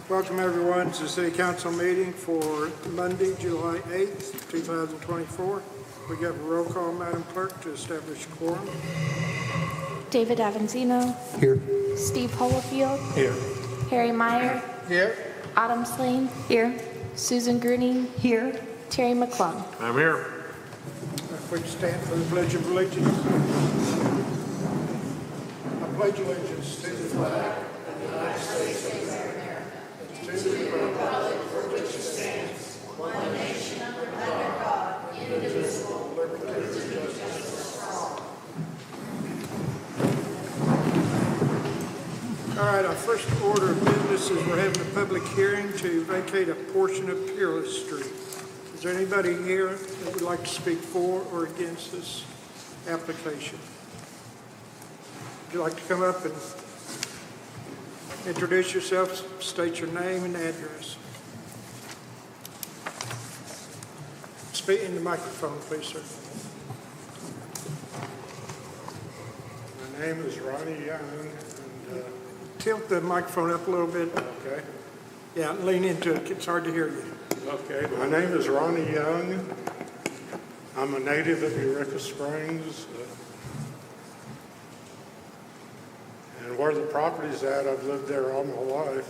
Welcome everyone to the City Council meeting for Monday, July 8th, 2024. We have a roll call, Madam Clerk, to establish quorum. David Avanzino. Here. Steve Holofield. Here. Harry Meyer. Here. Autumn Slane. Here. Susan Greening. Here. Terry McClung. I'm here. If we stand for the Pledge of Allegiance. I pledge allegiance to the flag of the United States of America, and to the republic for which it stands, one nation under God, indivisible, with liberty and justice for all. All right, our first order of business is we're having a public hearing to vacate a portion of Peerless Street. Is there anybody here that would like to speak for or against this application? Would you like to come up and introduce yourself, state your name and address? Speak in the microphone, please, sir. My name is Ronnie Young, and Tilt the microphone up a little bit. okay. Yeah, lean into it. It's hard to hear you. Okay, my name is Ronnie Young. I'm a native of Eureka Springs. And where the property's at, I've lived there all my life.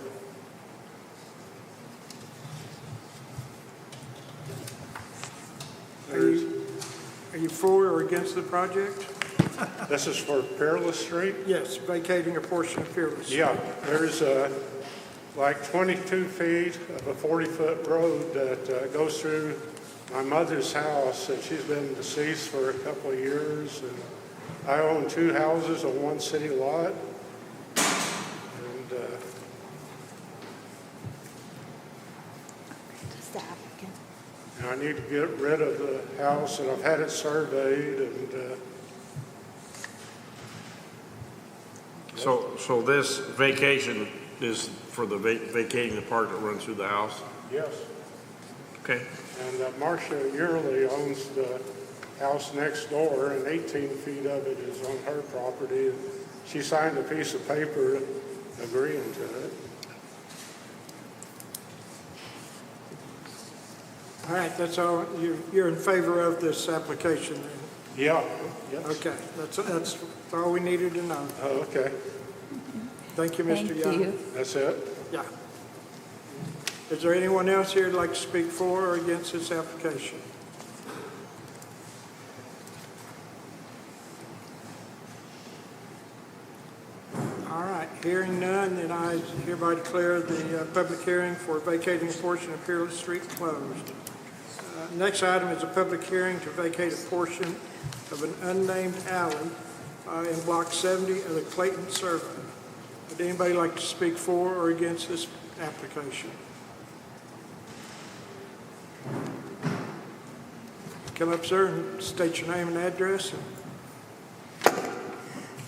Are you for or against the project? This is for Peerless Street. Yes, vacating a portion of Peerless. Yeah, there's like 22 feet of a 40-foot road that goes through my mother's house, and she's been deceased for a couple of years. And I own two houses on one city lot. And I need to get rid of the house, and I've had it surveyed, and So this vacation is for the vacating the part that runs through the house? yes. Okay. And Marcia Yearley owns the house next door, and 18 feet of it is on her property. And she signed a piece of paper agreeing to it. All right, that's all. You're in favor of this application then? Yeah. Yes. Okay, that's all we needed to know. Oh, okay. Thank you, Mr. Young. Thank you. That's it. Yeah. Is there anyone else here who'd like to speak for or against this application? All right, hearing none, then I hereby declare the public hearing for vacating a portion of Peerless Street closed. Next item is a public hearing to vacate a portion of an unnamed alley in Block 70 of the Clayton Survey. Would anybody like to speak for or against this application? Come up, sir, and state your name and address.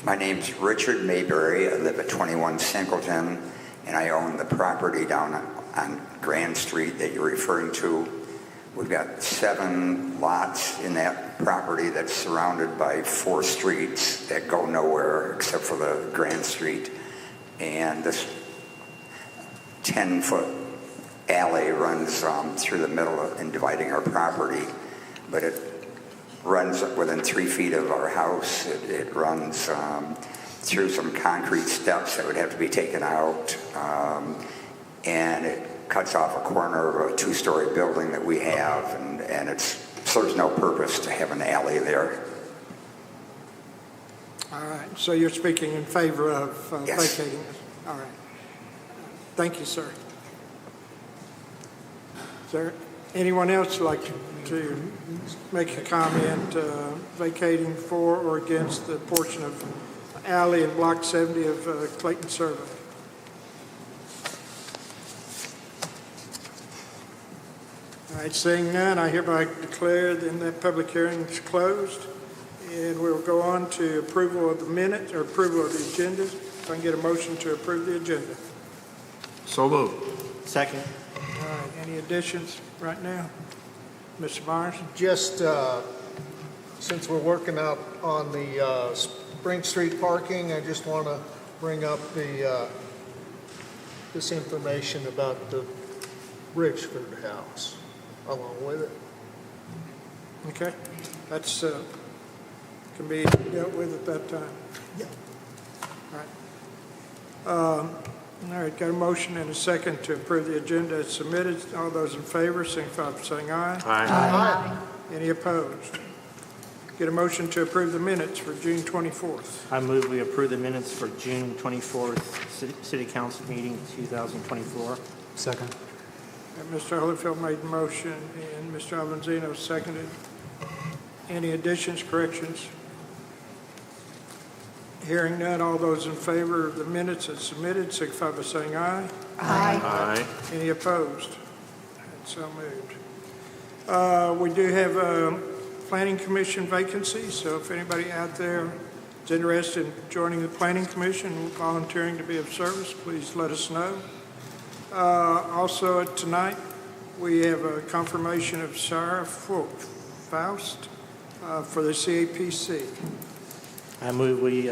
My name's Richard Mayberry. I live at 21 Singleton, and I own the property down on Grand Street that you're referring to. We've got 7 lots in that property that's surrounded by 4 streets that go nowhere except for the Grand Street. And this 10-foot alley runs through the middle and dividing our property, but it runs within 3 feet of our house. It runs through some concrete steps that would have to be taken out, and it cuts off a corner of a 2-story building that we have, and it serves no purpose to have an alley there. All right, so you're speaking in favor of Yes. vacating this? All right. Thank you, sir. Is there anyone else like to make a comment vacating for or against the portion of alley in Block 70 of Clayton Survey? All right, seeing none, I hereby declare then that public hearing is closed. And we'll go on to approval of the minutes, or approval of the agenda. If I can get a motion to approve the agenda. So moved. Second. All right, any additions right now? Mr. Myers? Just since we're working out on the Spring Street parking, I just want to bring up the this information about the Bridgeford house along with it. Okay, that's, can be dealt with at that time. Yeah. All right, got a motion and a second to approve the agenda as submitted. All those in favor, signify by saying aye. Aye. Any opposed? Get a motion to approve the minutes for June 24th. I move we approve the minutes for June 24th, City Council meeting 2024. Second. And Mr. Holyfield made the motion and Mr. Avanzino seconded. Any additions, corrections? Hearing none, all those in favor of the minutes as submitted, signify by saying aye. Aye. Any opposed? And so moved. We do have a planning commission vacancy, so if anybody out there is interested in joining the planning commission, volunteering to be of service, please let us know. Also tonight, we have a confirmation of Sarah Faust for the CAPC. I move we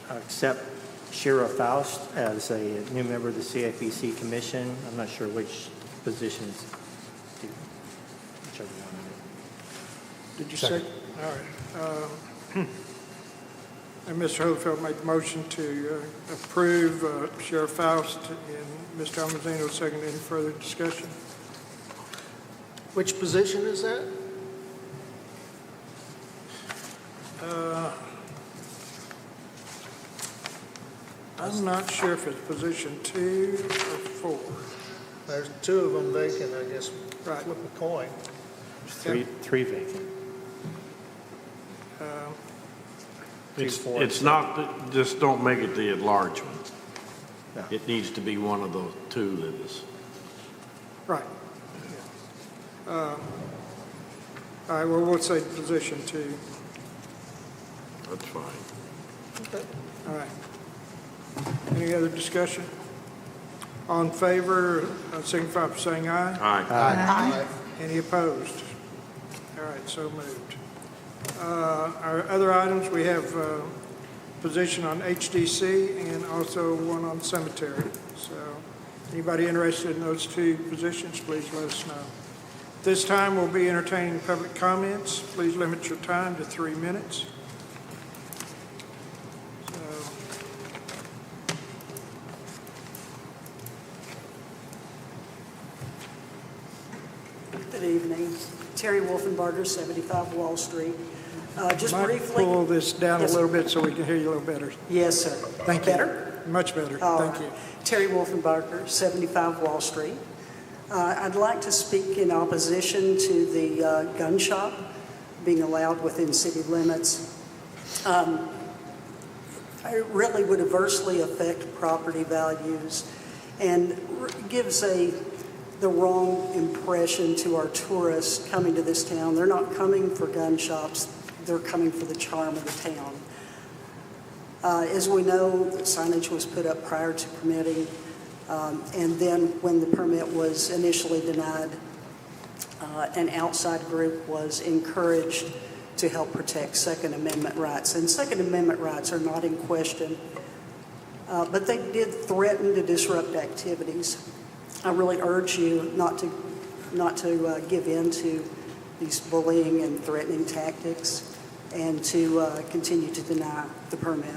accept Shira Faust as a new member of the CIPC Commission. I'm not sure which position it's whichever one Did you say? All right. And Mr. Holyfield made the motion to approve Sheriff Faust and Mr. Almazzino seconded. Any further discussion? Which position is that? I'm not sure if it's position 2 or 4. There's two of them vacant, I guess. Right. Flip a coin. is. Three vacant. It's not, just don't make it the at-large one. No. It needs to be one of those two that is. Right. All right, well, we'll say position 2. That's fine. Okay. All right. Any other discussion? All in favor, signify by saying aye. Aye. Any opposed? All right, so moved. Our other items, we have position on HDC and also one on cemetery. So anybody interested in those two positions, please let us know. This time, we'll be entertaining public comments. Please limit your time to 3 minutes. Good evening. Terry Wolfenbarger, 75 Wall Street. Just Might briefly. pull this down a Yes, little bit so we can hear you a little better. Yes, sir. Thank you. Better? Much better. All Thank right. you. Terry Wolfenbarger, 75 Wall Street. I'd like to speak in opposition to the gun shop being allowed within city limits. It really would adversely affect property values and gives the wrong impression to our tourists coming to this town. They're not coming for gun shops, they're coming for the charm of the town. As we know, the signage was put up prior to permitting, and then when the permit was initially denied, an outside group was encouraged to help protect Second Amendment rights. And Second Amendment rights are not in question, but they did threaten to disrupt activities. I really urge you not to give in to these bullying and threatening tactics and to continue to deny the permit.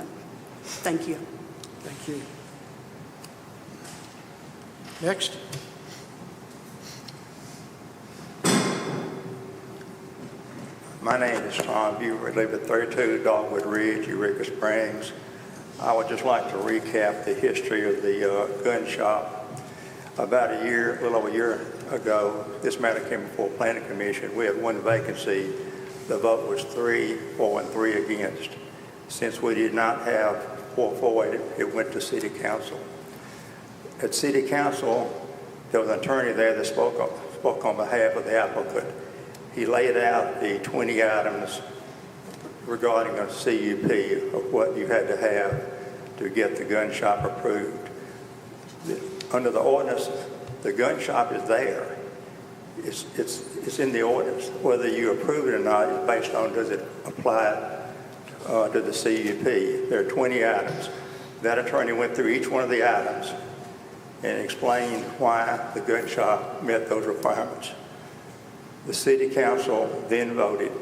Thank you. Thank you. Next. My name is Tom Buford. I live at 32 Dogwood Ridge, Eureka Springs. I would just like to recap the history of the gun shop. About a little over a year ago, this matter came before Planning Commission. We had one vacancy. The vote was 3 for and 3 against. Since we did not have 4 for it went to City Council. At City Council, there was an attorney there that spoke on behalf of the applicant. He laid out the 20 items regarding a CUP of what you had to have to get the gun shop approved. Under the ordinance, the gun shop is there. It's in the ordinance. Whether you approve it or not is based on does it apply to the CUP. There are 20 items. That attorney went through each one of the items and explained why the gun shop met those requirements. The city council then voted.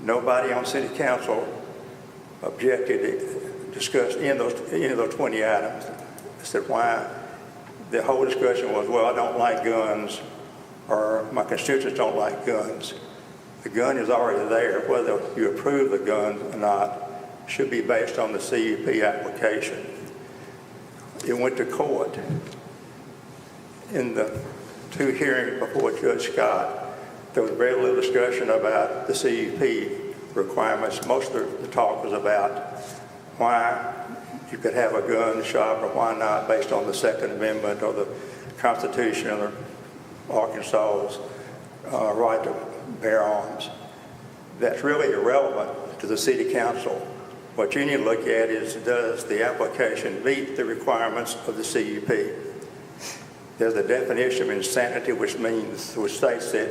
Nobody on city council objected, discussed any of those 20 items. I said why. The whole discussion was, well, I don't like guns, or my constituents don't like guns. The gun is already there. Whether you approve the gun or not should be based on the CUP application. It went to court. In the 2 hearings before Judge Scott, there was very little discussion about the CUP requirements. Most of the talk was about why you could have a gun shop or why not based on the Second Amendment or the Constitution or Arkansas's right to bear arms. That's really irrelevant to the city council. What you need to look at is, does the application meet the requirements of the CUP? There's a definition of insanity which states that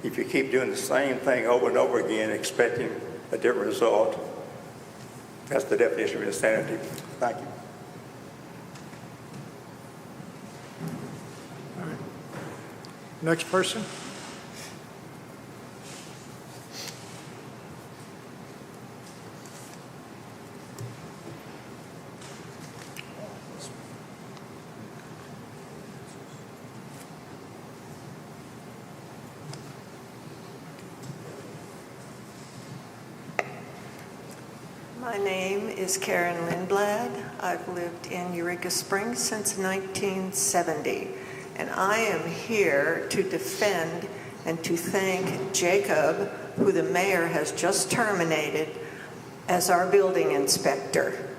if you keep doing the same thing over and over again expecting a different result, that's the definition of insanity. Thank you. All right. Next person. My name is Karen Lindblad. I've lived in Eureka Springs since 1970, and I am here to defend and to thank Jacob, who the mayor has just terminated, as our building inspector.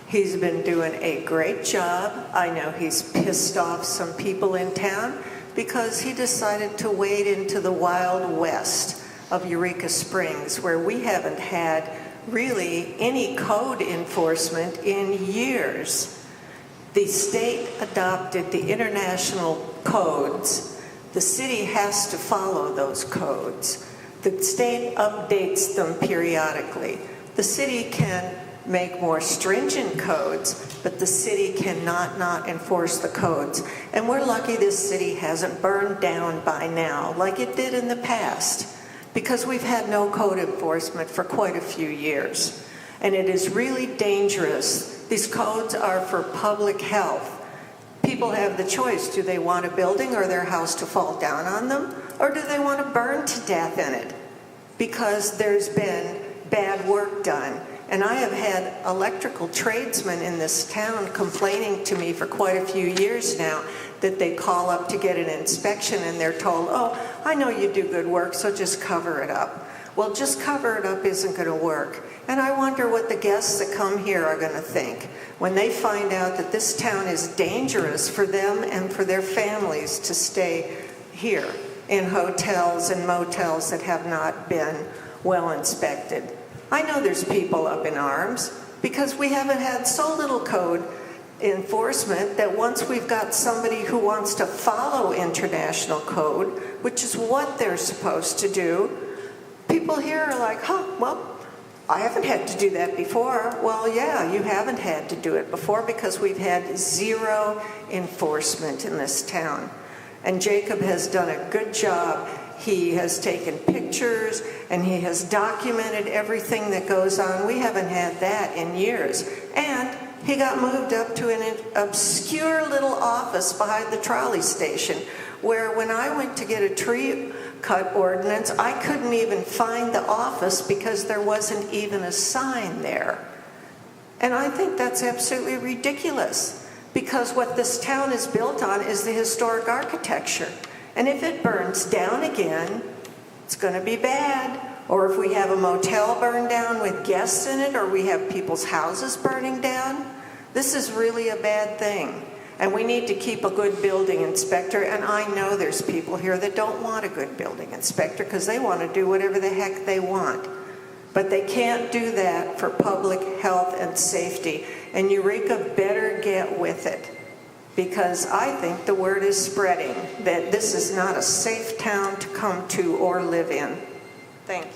He's been doing a great job. I know he's pissed off some people in town because he decided to wade into the Wild West of Eureka Springs, where we haven't had really any code enforcement in years. The state adopted the international codes. The city has to follow those codes. The state updates them periodically. The city can make more stringent codes, but the city cannot not enforce the codes. And we're lucky this city hasn't burned down by now like it did in the past, because we've had no code enforcement for quite a few years. And it is really dangerous. These codes are for public health. People have the choice. Do they want a building or their house to fall down on them? Or do they want to burn to death in it? Because there's been bad work done. And I have had electrical tradesmen in this town complaining to me for quite a few years now that they call up to get an inspection and they're told, oh, I know you do good work, so just cover it up. Well, just cover it up isn't going to work. And I wonder what the guests that come here are going to think when they find out that this town is dangerous for them and for their families to stay here in hotels and motels that have not been well inspected. I know there's people up in arms because we haven't had so little code enforcement that once we've got somebody who wants to follow international code, which is what they're supposed to do, people here are like, well, I haven't had to do that before. Well, yeah, you haven't had to do it before because we've had zero enforcement in this town. And Jacob has done a good job. He has taken pictures and he has documented everything that goes on. We haven't had that in years. And he got moved up to an obscure little office behind the trolley station where when I went to get a tree cut ordinance, I couldn't even find the office because there wasn't even a sign there. And I think that's absolutely ridiculous because what this town is built on is the historic architecture. And if it burns down again, it's going to be bad. Or if we have a motel burned down with guests in it, or we have people's houses burning down, this is really a bad thing. And we need to keep a good building inspector. And I know there's people here that don't want a good building inspector because they want to do whatever the heck they want. But they can't do that for public health and safety. And Eureka better get with it. Because I think the word is spreading that this is not a safe town to come to or live in. Thank you.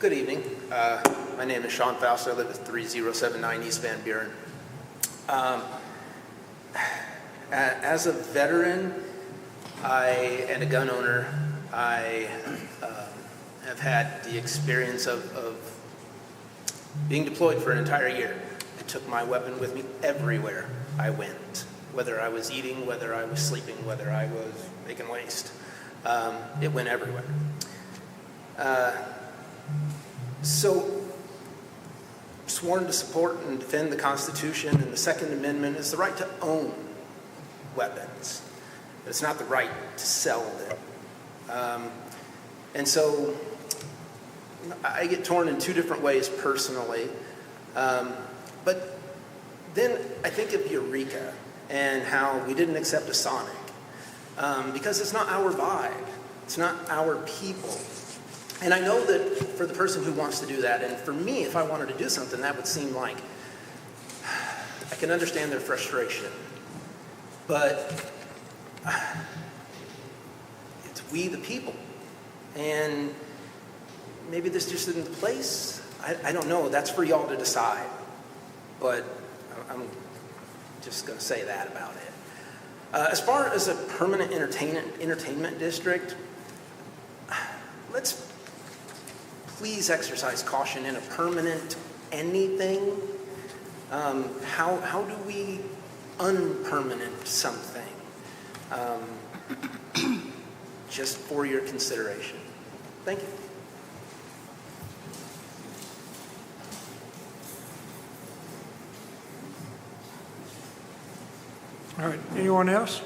Good evening. My name is Sean Faust. I live at 3079 East Van Buren. As a veteran and a gun owner, I have had the experience of being deployed for an entire year. I took my weapon with me everywhere I went, whether I was eating, whether I was sleeping, whether I was making waste. It went everywhere. So, sworn to support and defend the Constitution, and the Second Amendment is the right to own weapons. But it's not the right to sell them. And so, I get torn in two different ways personally. But then I think of Eureka and how we didn't accept a Sonic. Because it's not our vibe. It's not our people. And I know that for the person who wants to do that, and for me, if I wanted to do something, that would seem like, I can understand their frustration. But it's we the people. And maybe this just isn't the place. I don't know. That's for y'all to decide. But I'm just going to say that about it. As far as a permanent entertainment district, let's please exercise caution in a permanent anything. How do we unpermanent something? Just for your consideration. Thank you. All right, anyone else?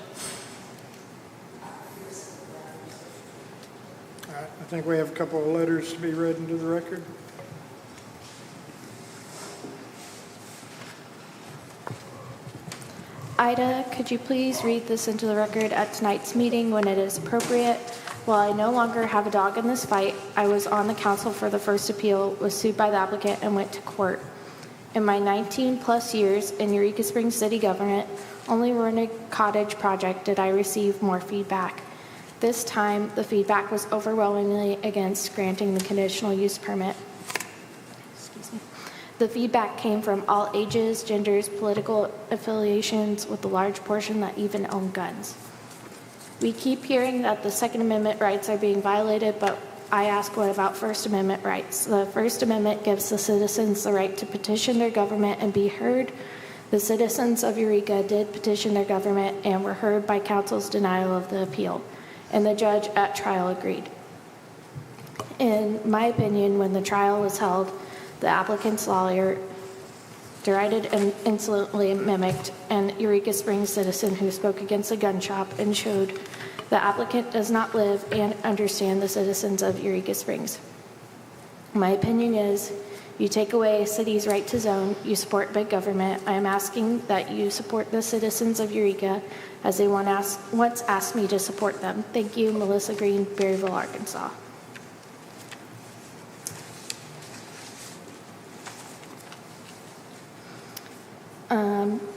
All right, I think we have a couple of letters to be read into the record. Ida, could you please read this into the record at tonight's meeting when it is appropriate? While I no longer have a dog in this fight, I was on the council for the first appeal, was sued by the applicant, and went to court. In my 19-plus years in Eureka Springs City government, only Roanoke Cottage project did I receive more feedback. This time, the feedback was overwhelmingly against granting the conditional use permit. The feedback came from all ages, genders, political affiliations, with a large portion that even own guns. We keep hearing that the Second Amendment rights are being violated, but I ask, what about First Amendment rights? The First Amendment gives the citizens the right to petition their government and be heard. The citizens of Eureka did petition their government and were heard by council's denial of the appeal, and the judge at trial agreed. In my opinion, when the trial was held, the applicant's lawyer derided and insolently mimicked an Eureka Springs citizen who spoke against a gun shop and showed the applicant does not live and understand the citizens of Eureka Springs. My opinion is, you take away a city's right to zone, you support big government. I am asking that you support the citizens of Eureka as they once asked me to support them. Thank you, Melissa Green, Berryville, Arkansas.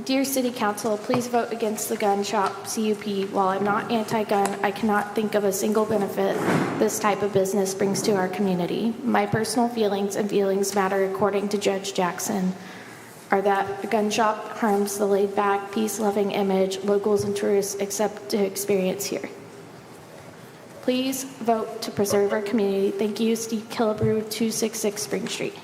Dear City Council, please vote against the gun shop CUP. While I'm not anti-gun, I cannot think of a single benefit this type of business brings to our community. My personal feelings and feelings matter, according to Judge Jackson, are that a gun shop harms the laid-back, peace-loving image locals and tourists accept to experience here. Please vote to preserve our community. Thank you, Steve Killebrew, 266 Spring Street.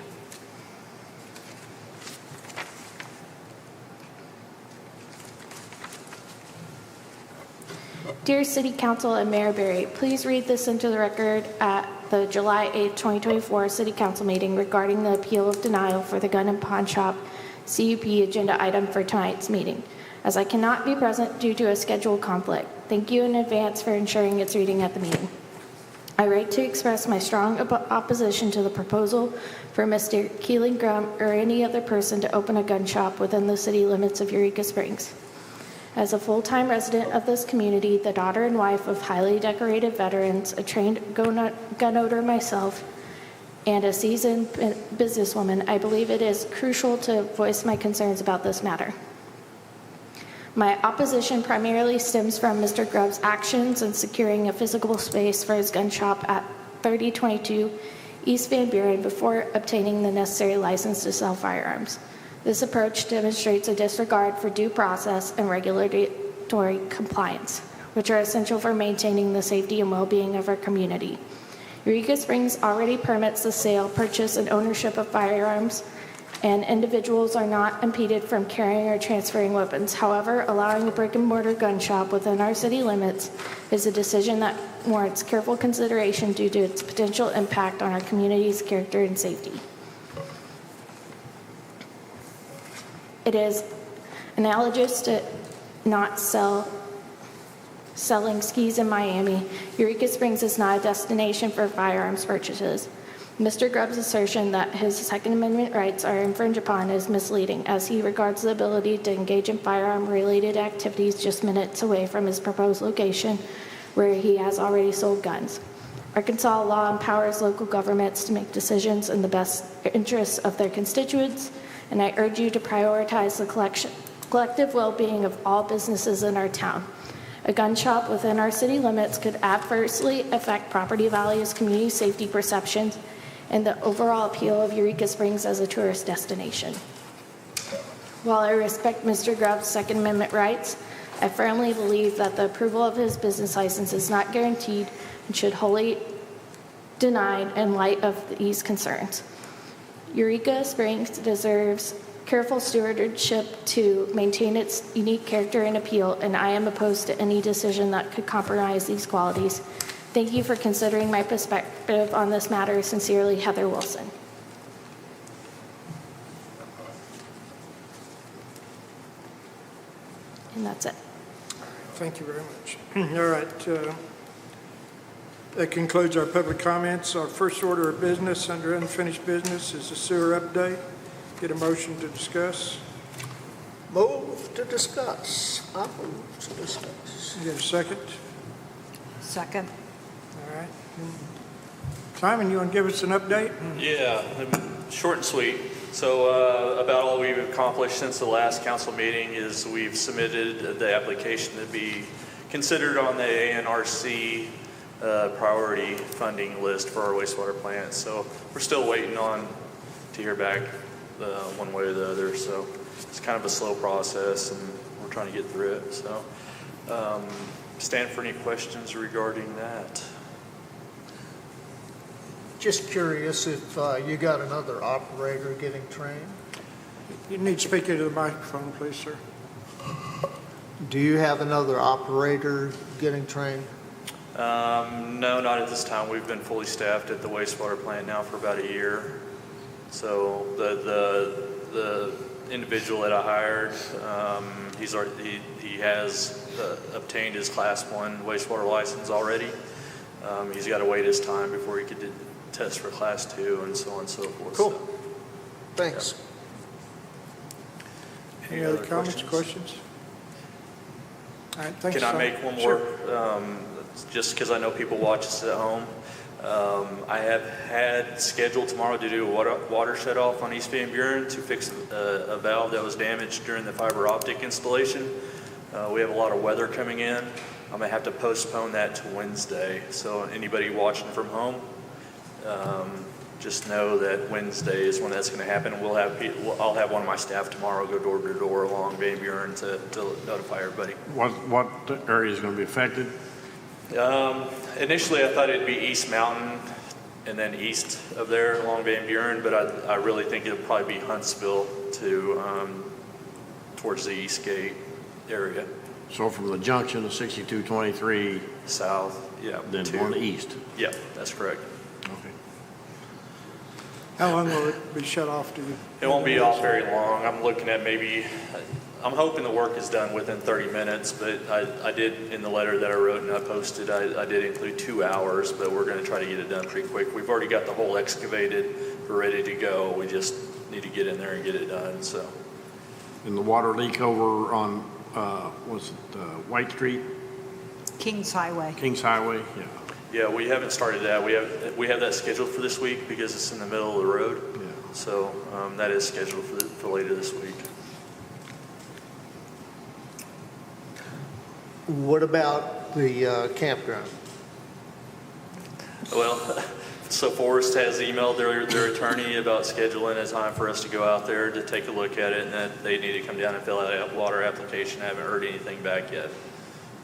Dear City Council and Mayor Berry, please read this into the record at the July 8, 2024 City Council meeting regarding the appeal of denial for the gun and pawn shop CUP agenda item for tonight's meeting, as I cannot be present due to a schedule conflict. Thank you in advance for ensuring its reading at the meeting. I write to express my strong opposition to the proposal for Mr. Keeling Grum or any other person to open a gun shop within the city limits of Eureka Springs. As a full-time resident of this community, the daughter and wife of highly decorated veterans, a trained gun owner myself, and a seasoned businesswoman, I believe it is crucial to voice my concerns about this matter. My opposition primarily stems from Mr. Grubb's actions in securing a physical space for his gun shop at 3022 East Van Buren before obtaining the necessary license to sell firearms. This approach demonstrates a disregard for due process and regulatory compliance, which are essential for maintaining the safety and well-being of our community. Eureka Springs already permits the sale, purchase, and ownership of firearms, and individuals are not impeded from carrying or transferring weapons. However, allowing a brick-and-mortar gun shop within our city limits is a decision that warrants careful consideration due to its potential impact on our community's character and safety. It is analogous to not selling skis in Miami. Eureka Springs is not a destination for firearms purchases. Mr. Grubb's assertion that his Second Amendment rights are infringed upon is misleading, as he regards the ability to engage in firearm-related activities just minutes away from his proposed location, where he has already sold guns. Arkansas law empowers local governments to make decisions in the best interests of their constituents, and I urge you to prioritize the collective well-being of all businesses in our town. A gun shop within our city limits could adversely affect property values, community safety perceptions, and the overall appeal of Eureka Springs as a tourist destination. While I respect Mr. Grubb's Second Amendment rights, I firmly believe that the approval of his business license is not guaranteed and should wholly denied in light of these concerns. Eureka Springs deserves careful stewardship to maintain its unique character and appeal, and I am opposed to any decision that could compromise these qualities. Thank you for considering my perspective on this matter. Sincerely, Heather Wilson. And that's it. Thank you very much. All right. That concludes our public comments. Our first order of business under unfinished business is the sewer update. Get a motion to discuss. Move to discuss. I move to discuss. Get a second? Second. All right. Simon, you want to give us an update? Yeah, short and sweet. So about all we've accomplished since the last council meeting is we've submitted the application to be considered on the ANRC priority funding list for our wastewater plant. So we're still waiting on to hear back one way or the other. So it's kind of a slow process, and we're trying to get through it. So stand for any questions regarding that. Just curious if you got another operator getting trained? You need to speak into the microphone, please, sir. Do you have another operator getting trained? No, not at this time. We've been fully staffed at the wastewater plant now for about a year. So the individual that I hired, he has obtained his Class 1 wastewater license already. He's got to wait his time before he could test for Class 2 and so on and so forth. Cool. So, Thanks. yeah. Any other comments, questions? All right, thanks. Can I Simon. make one Sure. more? Just because I know people watch us at home. I have had scheduled tomorrow to do a water shut off on East Van Buren to fix a valve that was damaged during the fiber optic installation. We have a lot of weather coming in. I'm gonna have to postpone that to Wednesday. So anybody watching from home, just know that Wednesday is when that's gonna happen. I'll have one of my staff tomorrow go door to door along Van Buren to notify everybody. What area is going to be affected? Initially, I thought it'd be East Mountain and then east of there along Van Buren, but I really think it'll probably be Huntsville to towards the East Gate area. So from the junction of 6223, South, yeah. then going east. Yeah, that's correct. Okay. How long will it be shut off to you? It won't be off very long. I'm looking at I'm hoping the work is done within 30 minutes, but I did, in the letter that I wrote and I posted, I did include 2 hours, but we're going to try to get it done pretty quick. We've already got the hole excavated. We're ready to go. We just need to get in there and get it done, so. And the water leak over on, White Street, Kings Highway. Kings Highway? Yeah. Yeah, we haven't started that. We have that scheduled for this week because it's in the middle of the road. Yeah. So that is scheduled for later this week. What about the campground? Well, So Forrest has emailed their attorney about scheduling a time for us to go out there to take a look at it, and that they need to come down and fill out a water application. I haven't heard anything back yet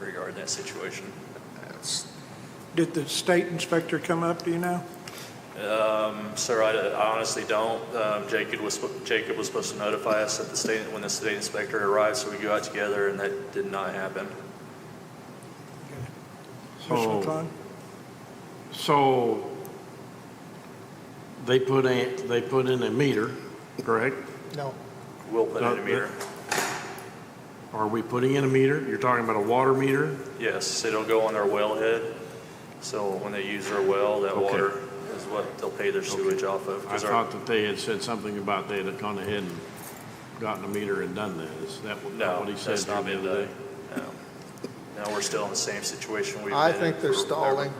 regarding that situation. Did the state inspector come up, do you know? Sir, I honestly don't. Jacob was supposed to notify us at when the state inspector arrived, so we go out together, and that did not happen. Commissioner Klein? So they put in a meter, correct? No. We'll put in a meter. Are we putting in a meter? You're talking about a water meter? Yes, it'll go on their wellhead. So when they use their well, that Okay. water is what they'll pay their sewage off of. I thought that they had said something about they had gone ahead and gotten a meter and done that. Is that what he said? That's not been done. No. No, we're still in the same situation we've been in. I think they're for- stalling.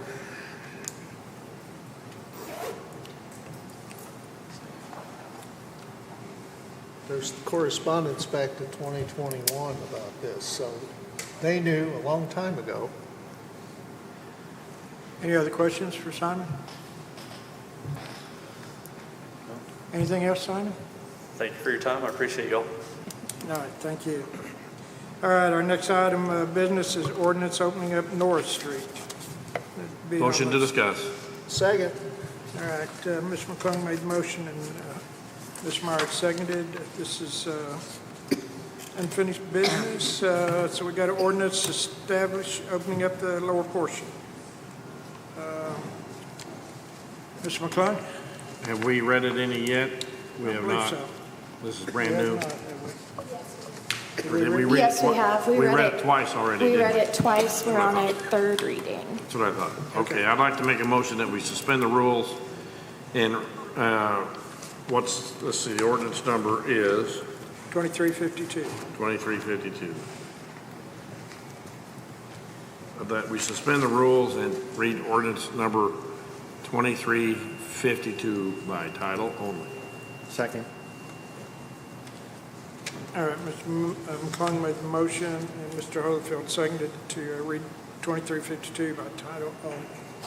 There's correspondence back to 2021 about this, so they knew a long time ago. Any other questions for Simon? Anything else, Simon? Thank you for your time. I appreciate y'all. All right, thank you. All right, our next item of business is ordinance opening up North Street. That'd be Motion to almost- discuss. Second. All right, Ms. McClung made the motion and Ms. Meyer seconded. This is unfinished business, so we got an ordinance opening up the lower portion. Mr. McClung? Have we read it any yet? We have believe not. so. This is brand We have new. not, have we? Or did we read it Yes, we twi- have. We We read read it- it twice already, We didn't read we? it twice. We're on a third reading. That's what I thought. Okay, I'd like to make a motion that we suspend the rules and, let's see, the ordinance number is 2352. 2352. That we suspend the rules and read ordinance number 2352 by title only. Second. All right, Mr. McClung made the motion and Mr. Holyfield seconded to read 2352 by title only.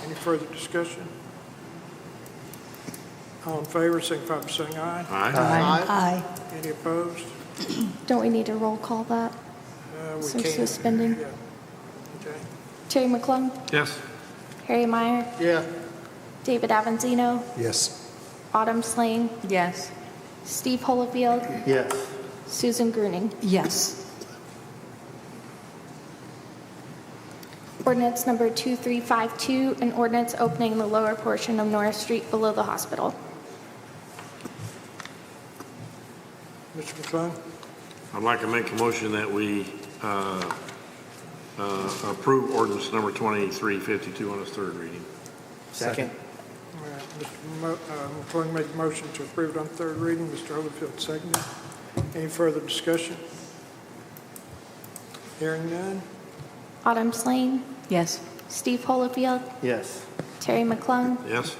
Any further discussion? All in favor, signify by saying aye. Aye. Aye. Any opposed? Don't we need to roll call that? We So can. suspending. Yeah. Okay. Terry McClung, Yes. Harry Meyer, Yeah. David Avanzino, Yes. Autumn Slane, Yes. Steve Holofield, Yes. Susan Gruning. Yes. Ordinance number 2352, an ordinance opening the lower portion of North Street below the hospital. Mr. McClung? I'd like to make a motion that we approve ordinance number 2352 on its third reading. Second. All right, Mr. McClung made the motion to approve it on third reading. Mr. Holyfield seconded. Any further discussion? Hearing none? Autumn Slane, Yes. Steve Holofield, Yes. Terry McClung, Yes?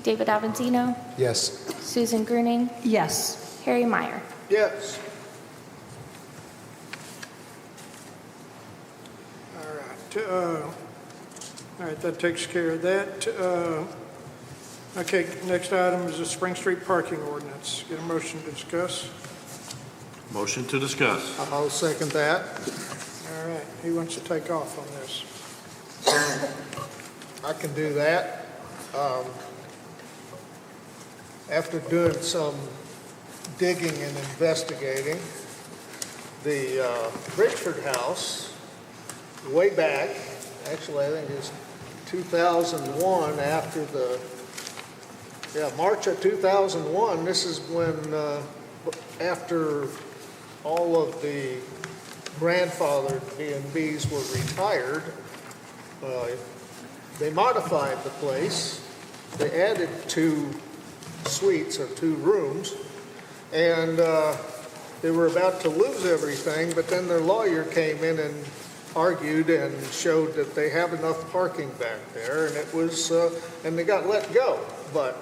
David Avanzino, Yes. Susan Gruning, Yes. Harry Meyer. Yes. All right, that takes care of that. Okay, next item is the Spring Street parking ordinance. Get a motion to discuss. Motion to discuss. I'll second that. All right, who wants to take off on this? I can do that. After doing some digging and investigating, the Bridgeford House, way back, actually I think it's 2001, March of 2001, this is when, after all of the grandfathered B&Bs were retired, they modified the place. They added 2 suites or 2 rooms, and they were about to lose everything, but then their lawyer came in and argued and showed that they have enough parking back there, and it was, and they got let go. But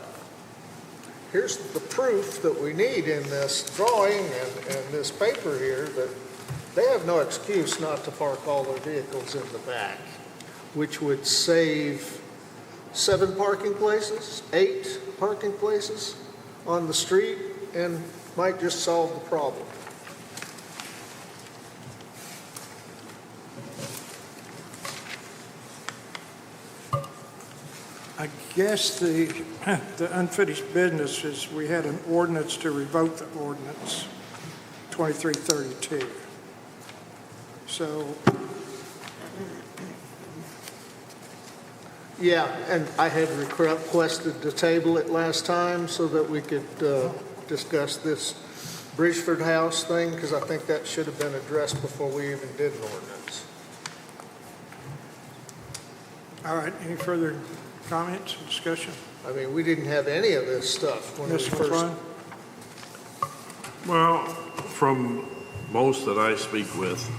here's the proof that we need in this drawing and this paper here that they have no excuse not to park all their vehicles in the back, which would save 7 parking places, 8 parking places on the street, and might just solve the problem. I guess the unfinished business is we had an ordinance to revoke the ordinance 2332. So, Yeah, and I had requested to table it last time so that we could discuss this Bridgeford House thing, because I think that should have been addressed before we even did an ordinance. all right, any further comments, discussion? I mean, we didn't have any of this stuff when we Mr. first... McClung? Well, from most that I speak with,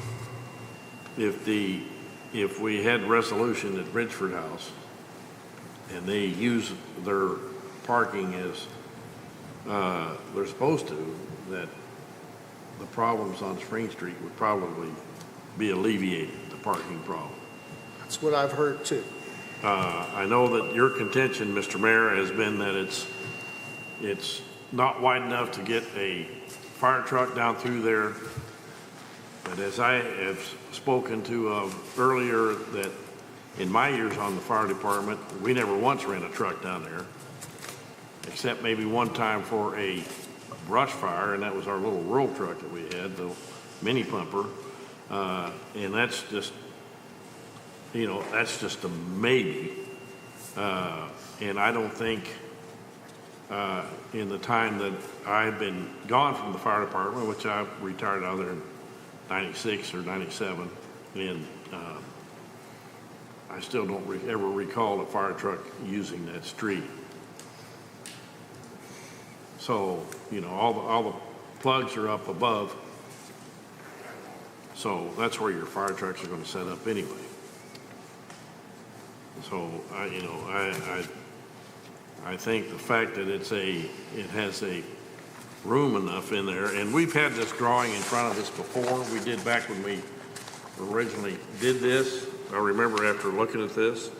if we had resolution at Bridgeford House and they use their parking as they're supposed to, that the problems on Spring Street would probably be alleviated, the parking problem. That's what I've heard too. I know that your contention, Mr. Mayor, has been that it's not wide enough to get a fire truck down through there. But as I have spoken to earlier, that in my years on the fire department, we never once ran a truck down there, except maybe one time for a brush fire, and that was our little rural truck that we had, the mini pumper. And that's just, that's just a maybe. And I don't think in the time that I've been gone from the fire department, which I retired out of there in 96 or 97, and I still don't ever recall a fire truck using that street. So, all the plugs are up above, so that's where your fire trucks are going to set up anyway. So, I think the fact that it has a room enough in there, and we've had this drawing in front of us before. We did back when we originally did this. I remember after looking at this,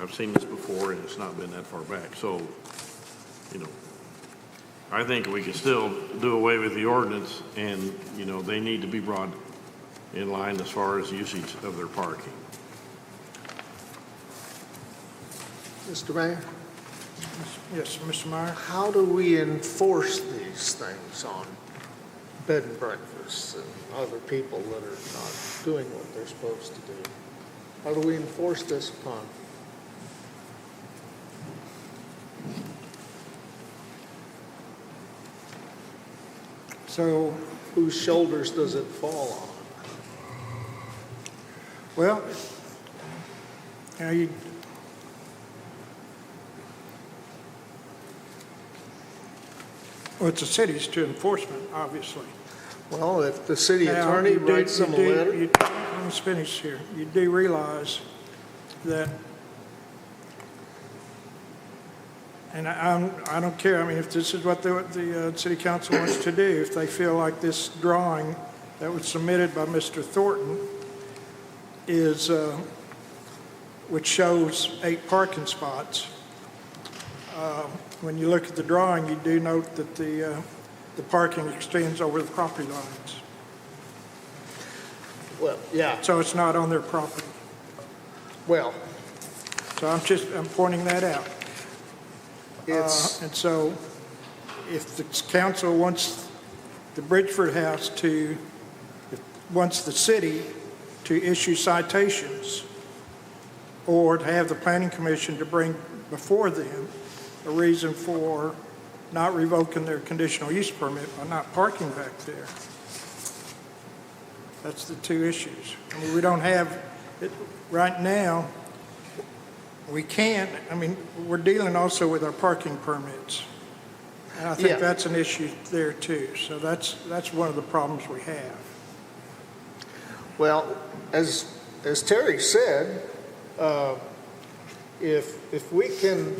I've seen this before, and it's not been that far back. So, I think we can still do away with the ordinance, and, they need to be brought in line as far as usage of their parking. Mr. Mayor? Yes, Mr. Meyer? How do we enforce these things on bed and breakfasts and other people that are not doing what they're supposed to do? How do we enforce this upon? So, Whose shoulders does it fall on? well, well, it's the city's to enforcement, obviously. Well, if the city Now, attorney you do- writes them a you do- letter, Let me finish here. You do realize that, and I don't care, if this is what the city council wants to do, if they feel like this drawing that was submitted by Mr. Thornton is, which shows 8 parking spots, when you look at the drawing, you do note that the parking extends over the property lines. well, yeah, So it's not on their property. well, So I'm pointing that out. it's, And so if the council wants the Bridgeford House wants the city to issue citations or to have the planning commission to bring before them a reason for not revoking their conditional use permit by not parking back there. That's the two issues. We don't have, right now, we can't, we're dealing also with our parking permits. And I think Yeah. that's an issue there too. So that's one of the problems we have. well, as Terry said, if we can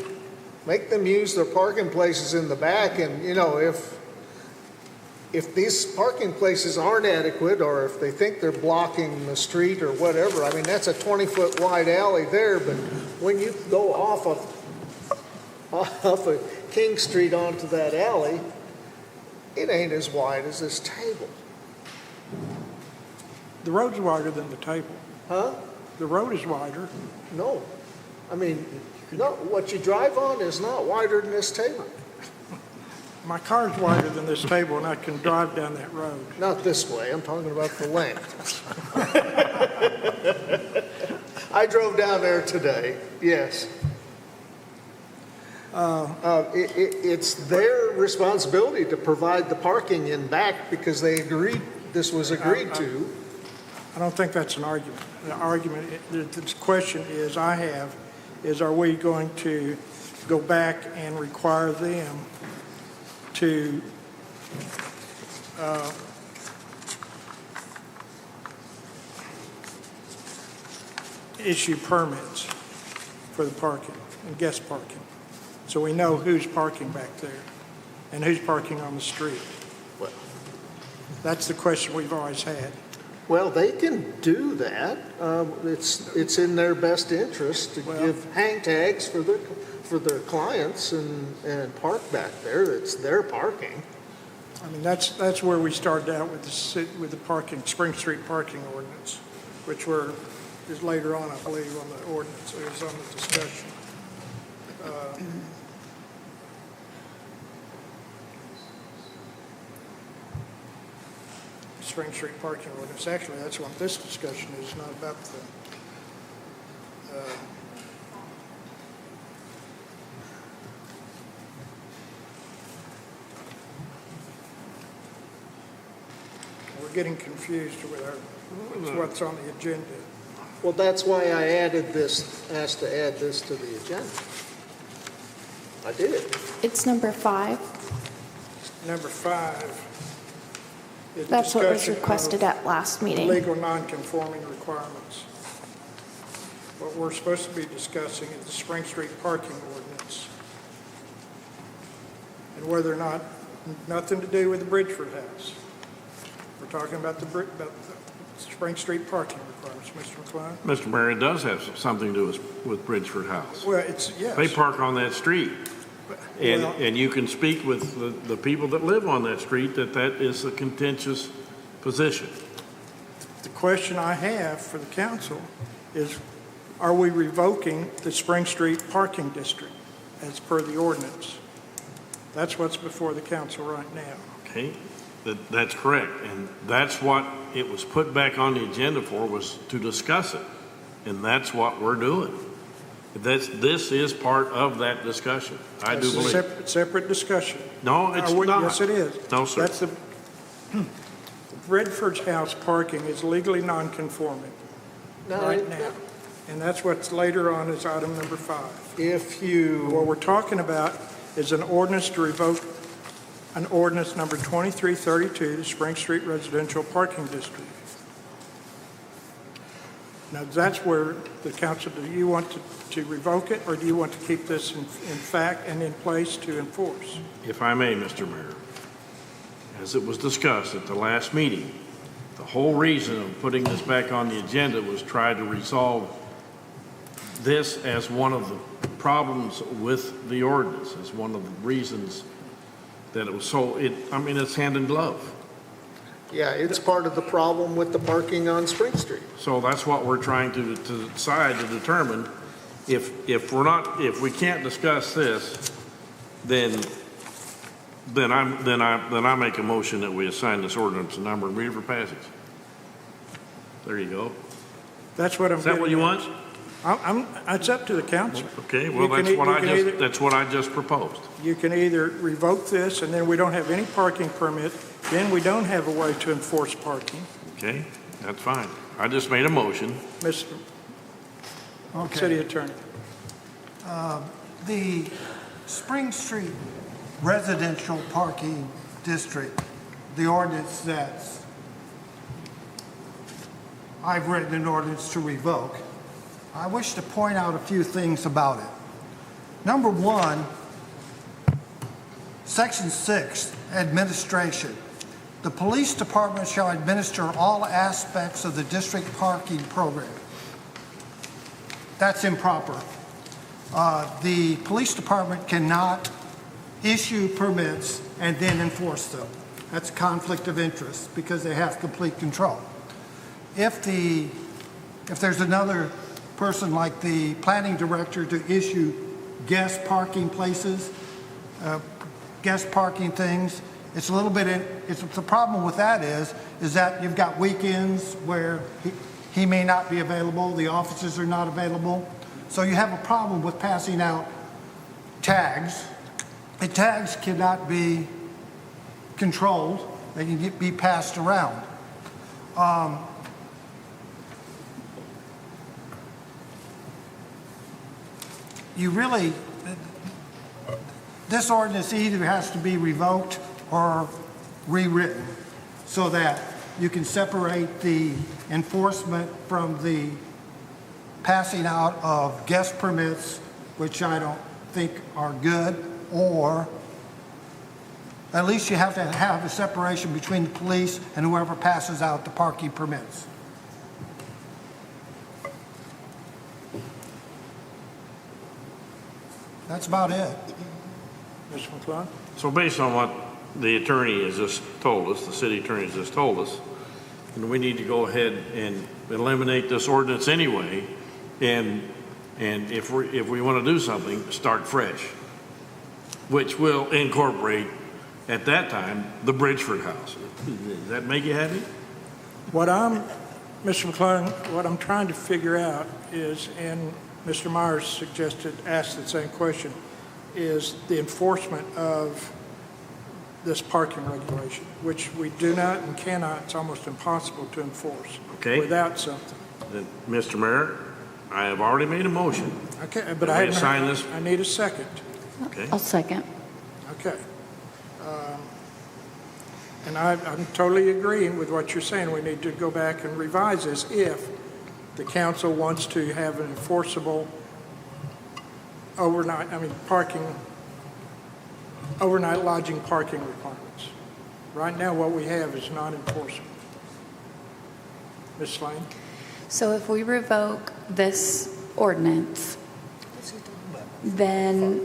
if these parking places aren't adequate, or if they think they're blocking the street or whatever, I mean, that's a 20-foot wide alley there, but when you go off of King Street onto that alley, it ain't as wide as this table. The road's wider than the table. Huh? The road is wider. No. I mean, no, what you drive on is not wider than this table. My car's wider than this table, and I can drive down that road. Not this way, I'm talking about the length. I drove down there today, yes. It's their responsibility to provide the parking in back because they agreed, this was agreed to. I don't think that's an argument. The question is, are we going to go back and require them to issue permits for the parking and guest parking, so we know who's parking back there and who's parking on the street? Well, that's the question we've always had. Well, they can do that. It's in their best interest to give hang tags for their clients and park back there. It's their parking. I mean, that's where we started out with the parking, Spring Street parking ordinance, which is later on, I believe, on the ordinance. It was on the discussion. Spring Street parking ordinance. Actually, that's what this discussion is, not about the we're getting confused with what's on the agenda. Well, that's why I asked to add this to the agenda. I did. It's number 5. Number 5. is That's what was discussion requested of at last meeting. Legal non-conforming requirements. What we're supposed to be discussing is the Spring Street parking ordinance. And whether or not, nothing to do with the Bridgeford House. We're talking about the Spring Street parking requirements, Mr. McClung. Mr. Mayor, it does have something to do with Bridgeford House. Well, yes. They park on that street. And you can speak with the people that live on that street that is a contentious position. The question I have for the council is, are we revoking the Spring Street parking district as per the ordinance? That's what's before the council right now. Okay, that's correct. And that's what it was put back on the agenda for, was to discuss it. And that's what we're doing. This is part of that discussion, I do believe. It's a separate discussion. No, it's not. Yes, it is. No, sir. That's the Bridgeford's house parking is legally non-conforming right now. And that's what's later on is item number 5. What we're talking about is an ordinance to revoke an ordinance number 2332, the Spring Street Residential Parking District. Now, that's where the council, do you want to revoke it, or do you want to keep this in fact and in place to enforce? If I may, Mr. Mayor, as it was discussed at the last meeting, the whole reason of putting this back on the agenda was try to resolve this as one of the problems with the ordinance, as one of the reasons that it was it's hand in glove. Yeah, it's part of the problem with the parking on Spring Street. So that's what we're trying to decide, to determine if we can't discuss this, then I make a motion that we assign this ordinance a number and read it for passage. There you go. That's what I'm. Is that what you want? It's up to the council. Okay, well, that's what I just proposed. You can either revoke this, and then we don't have any parking permit, then we don't have a way to enforce parking. Okay, that's fine. I just made a motion. Mr. City Attorney. The Spring Street Residential Parking District, the ordinance that I've written an ordinance to revoke, I wish to point out a few things about it. Number 1, Section 6, Administration. The police department shall administer all aspects of the district parking program. That's improper. The police department cannot issue permits and then enforce them. That's a conflict of interest because they have complete control. If there's another person like the planning director to issue guest parking places, guest parking things, it's a little bit, the problem with that is that you've got weekends where he may not be available, the officers are not available. So you have a problem with passing out tags. The tags cannot be controlled, they can be passed around. This ordinance either has to be revoked or rewritten so that you can separate the enforcement from the passing out of guest permits, which I don't think are good, or at least you have to have a separation between the police and whoever passes out the parking permits. That's about it. Mr. McClung? So based on what the attorney has just told us, the city attorney has just told us, and we need to go ahead and eliminate this ordinance anyway, and if we want to do something, start fresh, which will incorporate, at that time, the Bridgeford House. Does that make you happy? Mr. McClung, what I'm trying to figure out is, and Mr. Myers asked the same question, is the enforcement of this parking regulation, which we do not and cannot, it's almost impossible to enforce without something. Then, Mr. Mayor, I have already made a motion. Okay, but I sign this. I need a second. Okay. I'll second. Okay. And I'm totally agreeing with what you're saying. We need to go back and revise this if the council wants to have an enforceable overnight lodging parking requirements. Right now, what we have is not enforceable. Ms. Slane? So if we revoke this ordinance, then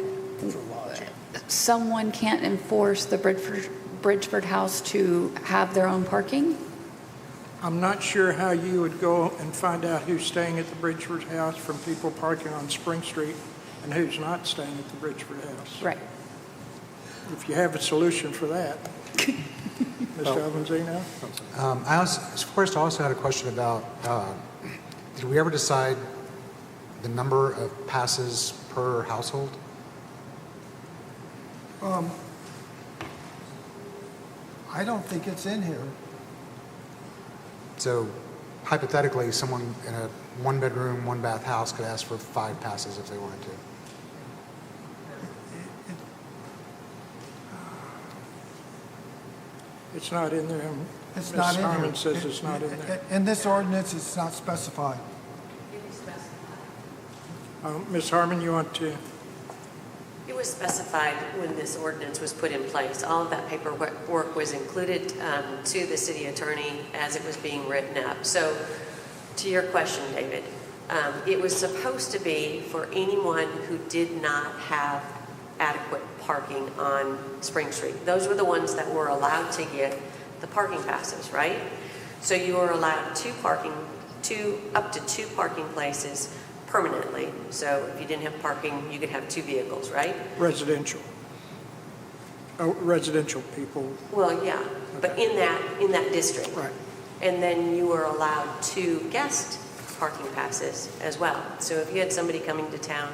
someone can't enforce the Bridgeford House to have their own parking? I'm not sure how you would go and find out who's staying at the Bridgeford House from people parking on Spring Street and who's not staying at the Bridgeford House. Right. If you have a solution for that. Mr. Alvanzino? First, I also had a question about, did we ever decide the number of passes per household? I don't think it's in here. So hypothetically, someone in a one-bedroom, one-bath house could ask for 5 passes if they wanted to. It's not in there. It's Ms. not in Harmon here. says it's not in there. In this ordinance, it's not specified. Ms. Harmon, you want to? It was specified when this ordinance was put in place. All of that paperwork was included to the city attorney as it was being written up. So to your question, David, it was supposed to be for anyone who did not have adequate parking on Spring Street. Those were the ones that were allowed to get the parking passes, right? So you were allowed up to two parking places permanently. So if you didn't have parking, you could have 2 vehicles, right? Residential. Oh, residential people. Well, yeah, but in that district. Right. And then you were allowed 2 guest parking passes as well. So if you had somebody coming to town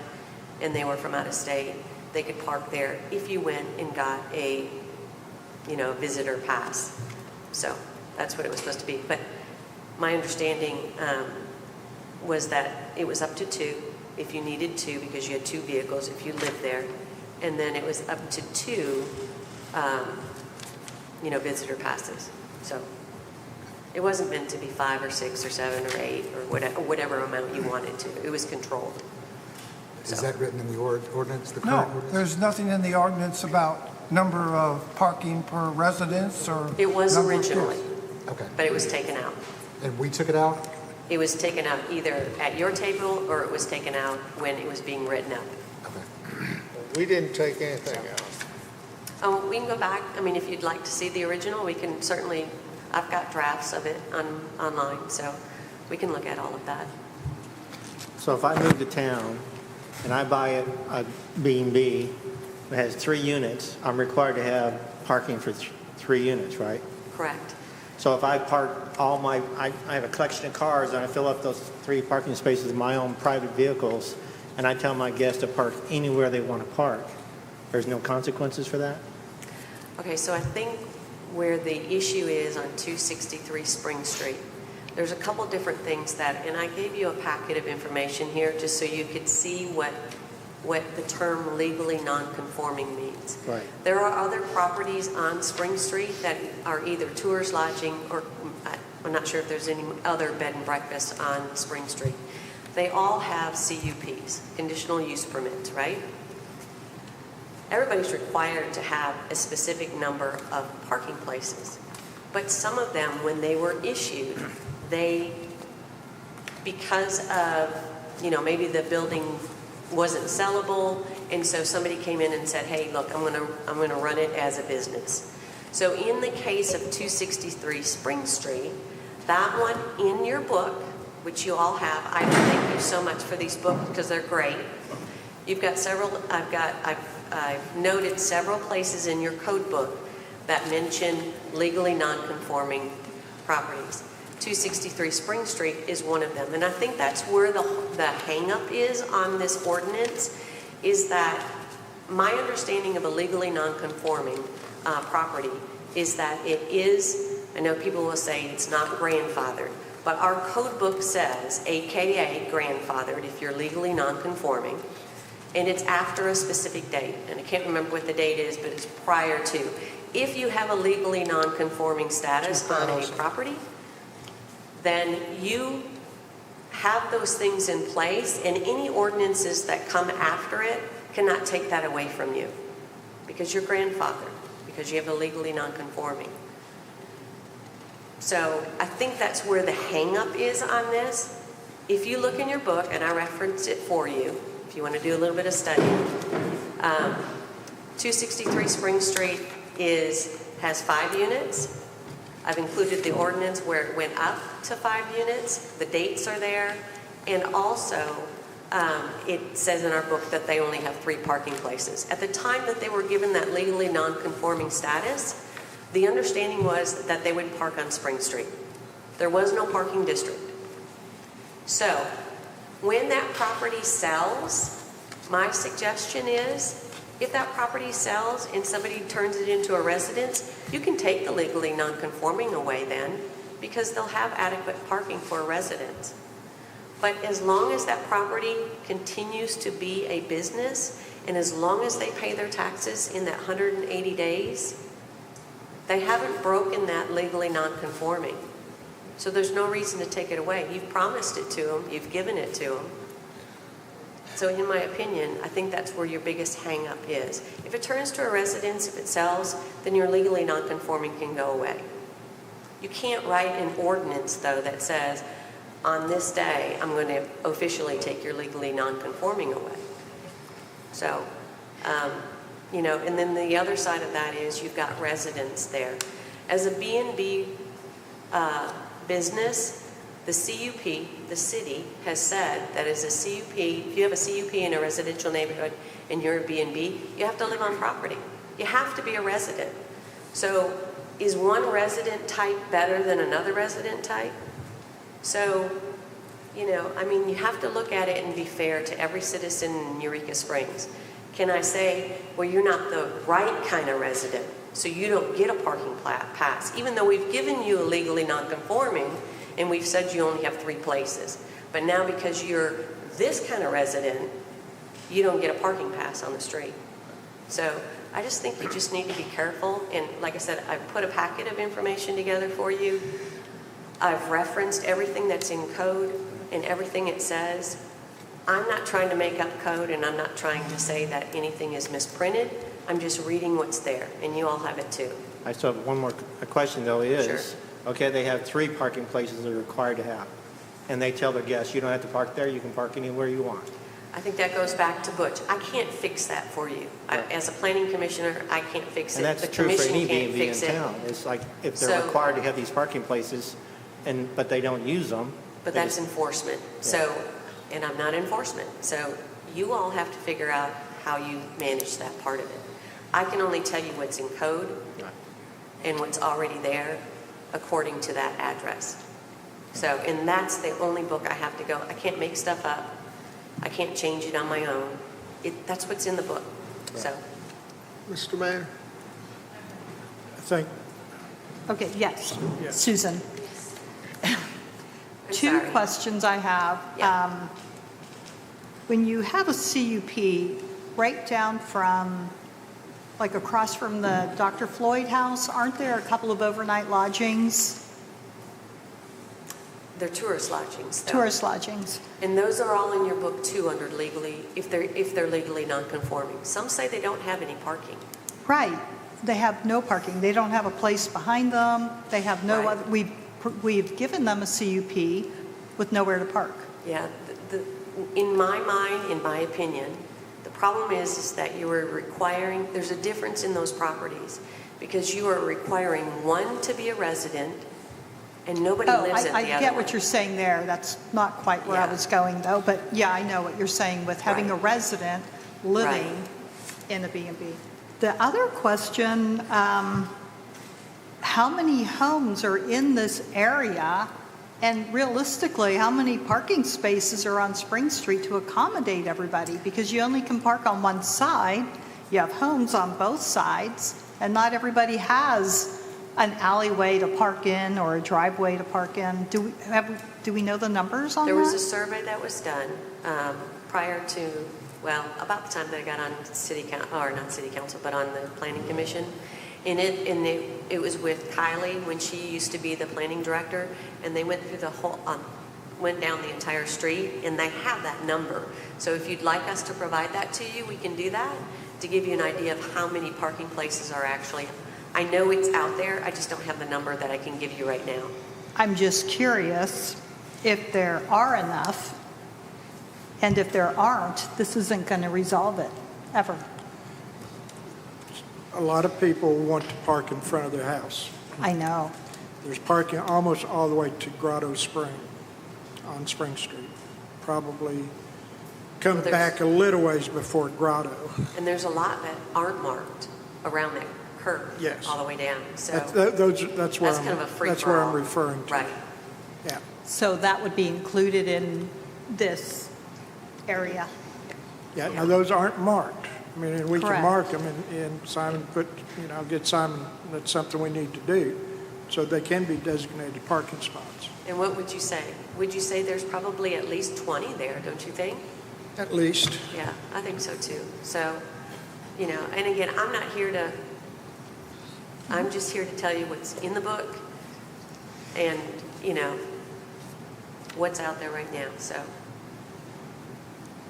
and they were from out of state, they could park there if you went and got a, visitor pass. So that's what it was supposed to be. But my understanding was that it was up to 2 if you needed 2 because you had 2 vehicles if you lived there. And then it was up to 2, visitor passes. So it wasn't meant to be 5 or 6 or 7 or 8 or whatever amount you wanted to. It was controlled. Is that written in the ordinance, the current No, ordinance? there's nothing in the ordinance about number of parking per residence or? It was number of originally, kids? Okay. but it was taken out. And we took it out? It was taken out either at your table or it was taken out when it was being written up. We didn't take anything out. Oh, we can go back. I mean, if you'd like to see the original, we can certainly, I've got drafts of it online, so we can look at all of that. So if I move to town and I buy a B&B that has 3 units, I'm required to have parking for 3 units, right? Correct. So if I park all my, I have a collection of cars and I fill up those 3 parking spaces with my own private vehicles, and I tell my guests to park anywhere they want to park, there's no consequences for that? Okay, so I think where the issue is on 263 Spring Street, there's a couple different things that, and I gave you a packet of information here just so you could see what the term legally non-conforming means. Right. There are other properties on Spring Street that are either tourist lodging or I'm not sure if there's any other bed and breakfast on Spring Street. They all have CUPs, conditional use permits, right? Everybody's required to have a specific number of parking places. But some of them, when they were issued, because of, maybe the building wasn't sellable, and so somebody came in and said, hey, look, I'm gonna run it as a business. So in the case of 263 Spring Street, that one in your book, which you all have, I thank you so much for these books because they're great. You've got several, I've noted several places in your code book that mention legally non-conforming properties. 263 Spring Street is one of them. And I think that's where the hang-up is on this ordinance, is that my understanding of a legally non-conforming property is that it is, I know people will say it's not grandfathered, but our code book says, AKA grandfathered if you're legally non-conforming, and it's after a specific date. And I can't remember what the date is, but it's prior to. If you have a legally non-conforming status on a property, then you have those things in place, and any ordinances that come after it cannot take that away from you because you're grandfathered, because you have a legally non-conforming. So I think that's where the hang-up is on this. If you look in your book, and I referenced it for you, if you want to do a little bit of studying, 263 Spring Street has 5 units. I've included the ordinance where it went up to 5 units. The dates are there. And also, it says in our book that they only have 3 parking places. At the time that they were given that legally non-conforming status, the understanding was that they would park on Spring Street. There was no parking district. So, when that property sells, my suggestion is, if that property sells and somebody turns it into a residence, you can take the legally non-conforming away then, because they'll have adequate parking for a residence. But as long as that property continues to be a business, and as long as they pay their taxes in that 180 days, they haven't broken that legally non-conforming. So there's no reason to take it away. You've promised it to them, you've given it to them. So in my opinion, I think that's where your biggest hang-up is. If it turns to a residence, if it sells, then your legally non-conforming can go away. You can't write an ordinance, though, that says, on this day, I'm going to officially take your legally non-conforming away. So, and then the other side of that is you've got residents there. As a B&B business, the CUP, the city, has said that as a CUP, if you have a CUP in a residential neighborhood and you're a B&B, you have to live on property. You have to be a resident. So is one resident type better than another resident type? So, you have to look at it and be fair to every citizen in Eureka Springs. Can I say, well, you're not the right kind of resident, so you don't get a parking pass, even though we've given you a legally non-conforming, and we've said you only have 3 places. But now because you're this kind of resident, you don't get a parking pass on the street. So I just think you just need to be careful. And like I said, I've put a packet of information together for you. I've referenced everything that's in code and everything it says. I'm not trying to make up code, and I'm not trying to say that anything is misprinted. I'm just reading what's there, and you all have it too. I still have one more question, though, is, Sure. okay, they have 3 parking places they're required to have, and they tell their guests, you don't have to park there, you can park anywhere you want. I think that goes back to Butch. I can't fix that for you. As a planning commissioner, I can't fix it. And that's The true for commission any can't B&B in fix it. town. It's like, if they're So- required to have these parking places, but they don't use them. But they that's just- enforcement. So, and I'm not enforcement. So you all have to figure out how you manage that part of it. I can only tell you what's in code and what's already there according to that address. So, and that's the only book I have to go. I can't make stuff up. I can't change it on my own. That's what's in the book. So, Mr. Mayor? I think, Okay, yes. Yes. Susan. I'm Two sorry. questions I have. Yeah. When you have a CUP right down from, like across from the Dr. Floyd house, aren't there a couple of overnight lodgings, they're tourist lodgings. though. tourist lodgings? And those are all in your book too under legally, if they're legally non-conforming. Some say they don't have any parking. Right. They have no parking. They don't have a place behind them. They have no Right. other, we've given them a CUP with nowhere to park. Yeah, in my mind, in my opinion, the problem is that you are requiring, there's a difference in those properties because you are requiring one to be a resident and nobody Oh, lives at the I other get one. what you're saying there. That's not quite where I Yeah. was going though, but yeah, I know what you're saying with having a Right. resident living in a B&B. The other question, how many homes are in this area? And realistically, how many parking spaces are on Spring Street to accommodate everybody? Because you only can park on one side. You have homes on both sides, and not everybody has an alleyway to park in or a driveway to park in. Do we know the numbers on that? There was a survey that was done prior to, well, about the time that I got on city council, or not city council, but on the planning commission. And it was with Kylie when she used to be the planning director, and they went through the whole, went down the entire street, and they have that number. So if you'd like us to provide that to you, we can do that to give you an idea of how many parking places are actually. I know it's out there, I just don't have the number that I can give you right now. I'm just curious if there are enough, and if there aren't, this isn't going to resolve it, ever. a lot of people want to park in front of their house. I know. There's parking almost all the way to Grotto Spring on Spring Street. Probably come Well, there's- back a little ways before Grotto. And there's a lot that aren't marked around that curve. Yes. All the way down, so. That's where That's kind of a free that's where I'm for all. referring to. Right. Yeah. So that would be included in this area. Yeah, now those aren't marked. I mean, and we can Correct. mark them and Simon get Simon, that's something we need to do. So they can be designated parking spots, And what would you say? Would you say there's probably at least 20 there, don't you think? at least. Yeah, I think so too. So, and again, I'm just here to tell you what's in the book and, what's out there right now, so.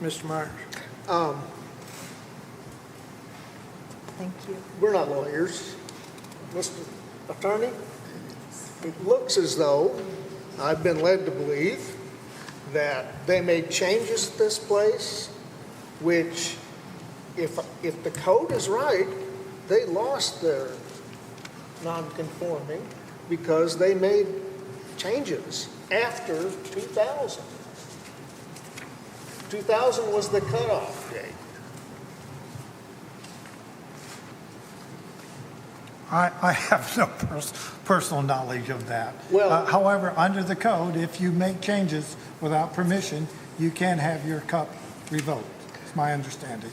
Mr. Myers? Thank you. We're not lawyers. Mr. Attorney, it looks as though I've been led to believe that they made changes to this place, which, if the code is right, they lost their non-conforming because they made changes after 2000. 2000 was the cutoff date. I have no personal knowledge of that. Well- However, under the code, if you make changes without permission, you can have your cup revoked. It's my understanding.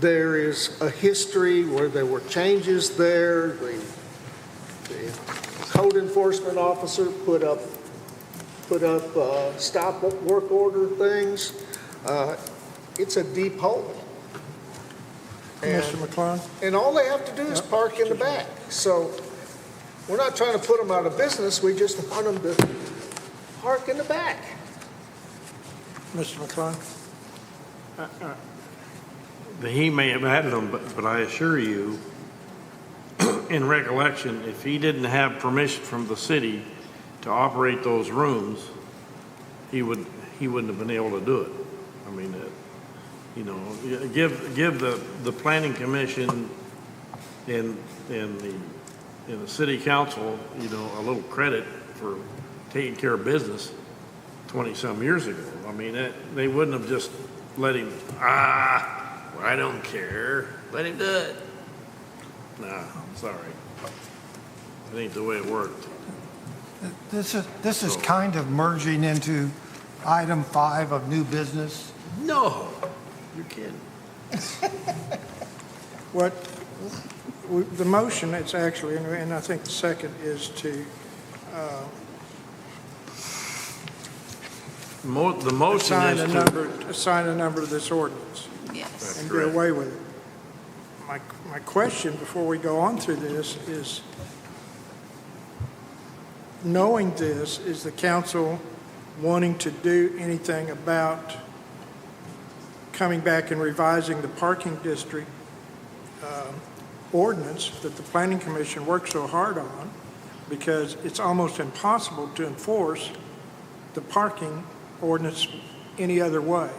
There is a history where there were changes there. The code enforcement officer put up stop work order things. It's a deep hole. Mr. McClung? And all they have to do is park in the back. So we're not trying to put them out of business. We just want them to park in the back. Mr. McClung? he may have added them, but I assure you, in recollection, if he didn't have permission from the city to operate those rooms, he wouldn't have been able to do it. I mean, you know, give the planning commission and the city council, you know, a little credit for taking care of business 20-some years ago. I mean, they wouldn't have just let him, well, I don't care, let him do it. Nah, sorry. That ain't the way it worked. This is kind of merging into item 5 of new business. No, you're kidding. The motion, it's actually, and I think the second is to The motion is to assign a number to this ordinance. Yes. And do away with it. My question before we go on through this is, knowing this, is the council wanting to do anything about coming back and revising the parking district ordinance that the Planning Commission worked so hard on? Because it's almost impossible to enforce the parking ordinance any other way.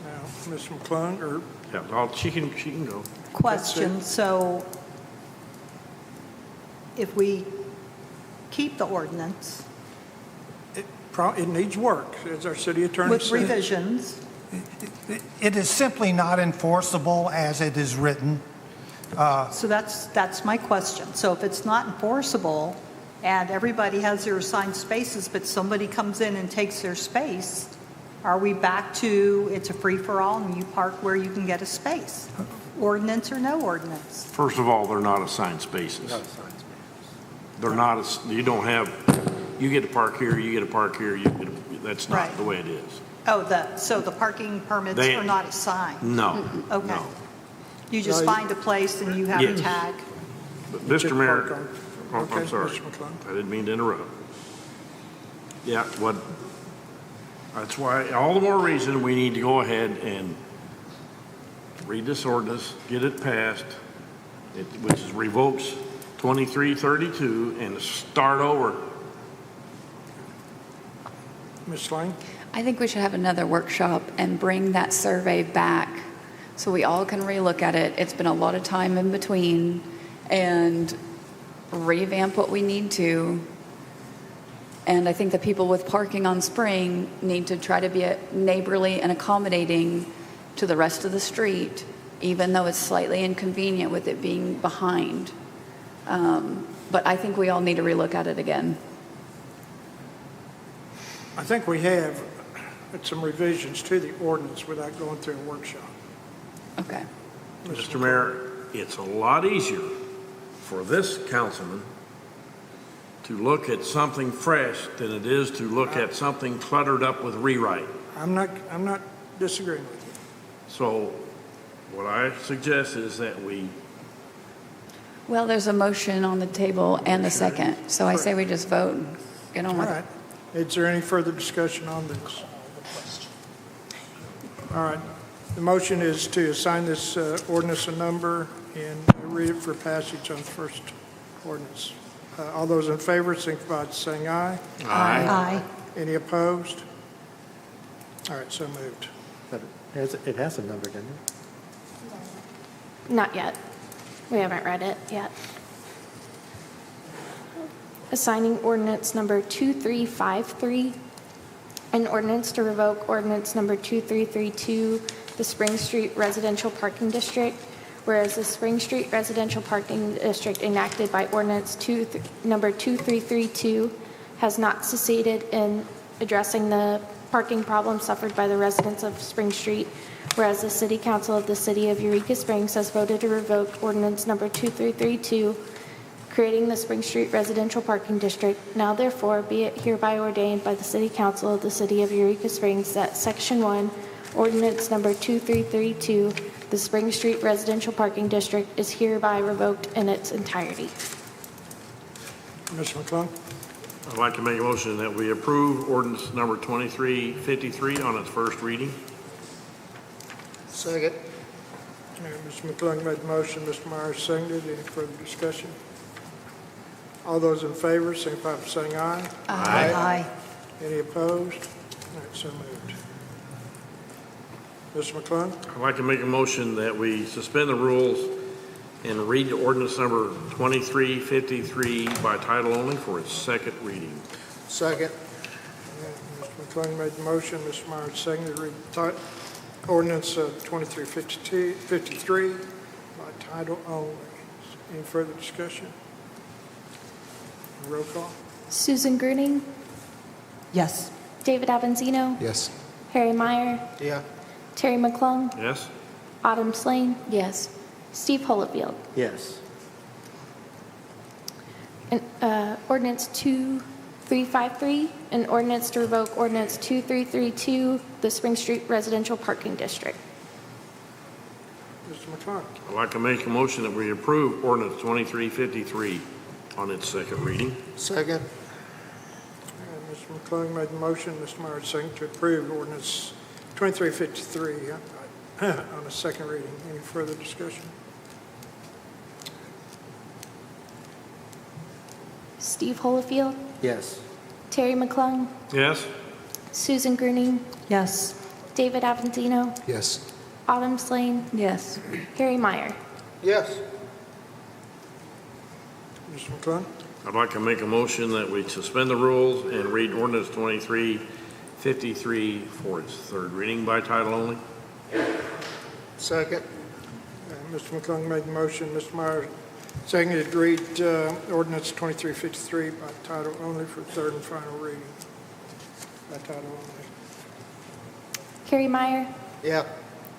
Now, Ms. McClung, or yeah, she can go. Question, so if we keep the ordinance it needs work, as our city attorney with said. revisions, It is simply not enforceable as it is written. so that's my question. So if it's not enforceable and everybody has their assigned spaces, but somebody comes in and takes their space, are we back to it's a free-for-all and you park where you can get a space? Ordinance or no ordinance? First of all, they're not assigned spaces. They're not, you don't have, you get to park here, you get to park here, that's not Right. the way it is. Oh, so the parking permits They- are not assigned? No, Okay. no. You just No, you- find a place and you have a Yes. tag? But Mr. Mayor, Okay, I'm sorry, Mr. McClung. I didn't mean to interrupt. Yeah, that's why, all the more reason we need to go ahead and read this ordinance, get it passed, which is revokes 2332, and start over. Ms. Lane? I think we should have another workshop and bring that survey back so we all can relook at it. It's been a lot of time in between, and revamp what we need to. And I think the people with parking on Spring need to try to be neighborly and accommodating to the rest of the street, even though it's slightly inconvenient with it being behind. But I think we all need to relook at it again. I think we have some revisions to the ordinance without going through a workshop. Okay. Mr. Mayor, it's a lot easier for this councilman to look at something fresh than it is to look at something cluttered up with rewrite. I'm not disagreeing with you. So what I suggest is that we, Well, there's a motion on the table and a second, so I say we just vote and get on All with right. it. Is there any further discussion on this? All right. The motion is to assign this ordinance a number and read it for passage on the first ordinance. All those in favor, signify by saying aye. Aye. Any opposed? All right, so moved. But it has a number, doesn't it? Not yet. We haven't read it yet. Assigning ordinance number 2353, an ordinance to revoke ordinance number 2332, the Spring Street Residential Parking District, whereas the Spring Street Residential Parking District enacted by ordinance number 2332 has not succeeded in addressing the parking problem suffered by the residents of Spring Street, whereas the City Council of the City of Eureka Springs has voted to revoke ordinance number 2332, creating the Spring Street Residential Parking District. Now therefore be it hereby ordained by the City Council of the City of Eureka Springs that Section 1, Ordinance number 2332, the Spring Street Residential Parking District is hereby revoked in its entirety. Mr. McClung? I'd like to make a motion that we approve ordinance number 2353 on its first reading. Second. Mr. McClung made the motion, Mr. Myers seconded. Any further discussion? All those in favor, signify by saying aye. Aye. Any opposed? All right, so moved. Mr. McClung? I'd like to make a motion that we suspend the rules and read ordinance number 2353 by title only for its second reading. Second. Mr. McClung made the motion, Mr. Myers seconded. Read ordinance 2353 by title only. Any further discussion? Roll call. Susan Gruning, Yes. David Avanzino, Yes. Harry Meyer, Yeah. Terry McClung, Yes? Autumn Slane, Yes. Steve Holofield. Yes. And, ordinance 2353, an ordinance to revoke ordinance 2332, the Spring Street Residential Parking District. Mr. McClung? I'd like to make a motion that we approve ordinance 2353 on its second reading. Second. Mr. McClung made the motion, Mr. Myers seconded to approve ordinance 2353 on the second reading. Any further discussion? Steve Holofield, Yes. Terry McClung, Yes? Susan Gruning, Yes. David Avanzino, Yes. Autumn Slane, Yes. Harry Meyer. Yes. Mr. McClung? I'd like to make a motion that we suspend the rules and read ordinance 2353 for its third reading by title only. Second. Mr. McClung made the motion, Mr. Myers seconded to read ordinance 2353 by title only for third and final reading. By title only. Harry Meyer, Yeah.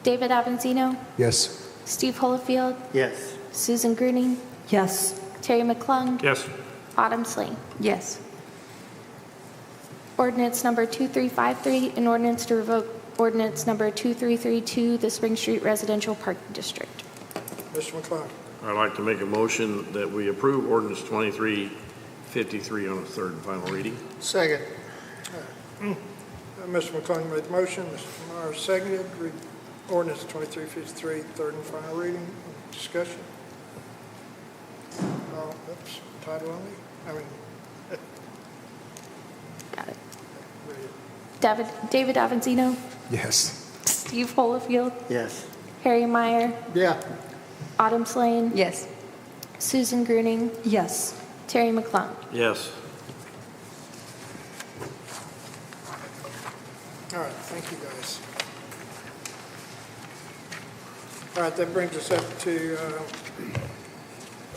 David Avanzino, Yes. Steve Holofield, Yes. Susan Gruning, Yes. Terry McClung, Yes? Autumn Slane. Yes. Ordinance number 2353, an ordinance to revoke ordinance number 2332, the Spring Street Residential Parking District. Mr. McClung? I'd like to make a motion that we approve ordinance 2353 on its third and final reading. Second. Mr. McClung made the motion, Mr. Myers seconded, read ordinance 2353, third and final reading. Discussion? Oops, title only? Got it. Read it. David Avanzino, Yes. Steve Holofield, Yes. Harry Meyer, Yeah. Autumn Slane, Yes. Susan Gruning, Yes. Terry McClung. Yes. All right, thank you, guys. All right, that brings us up to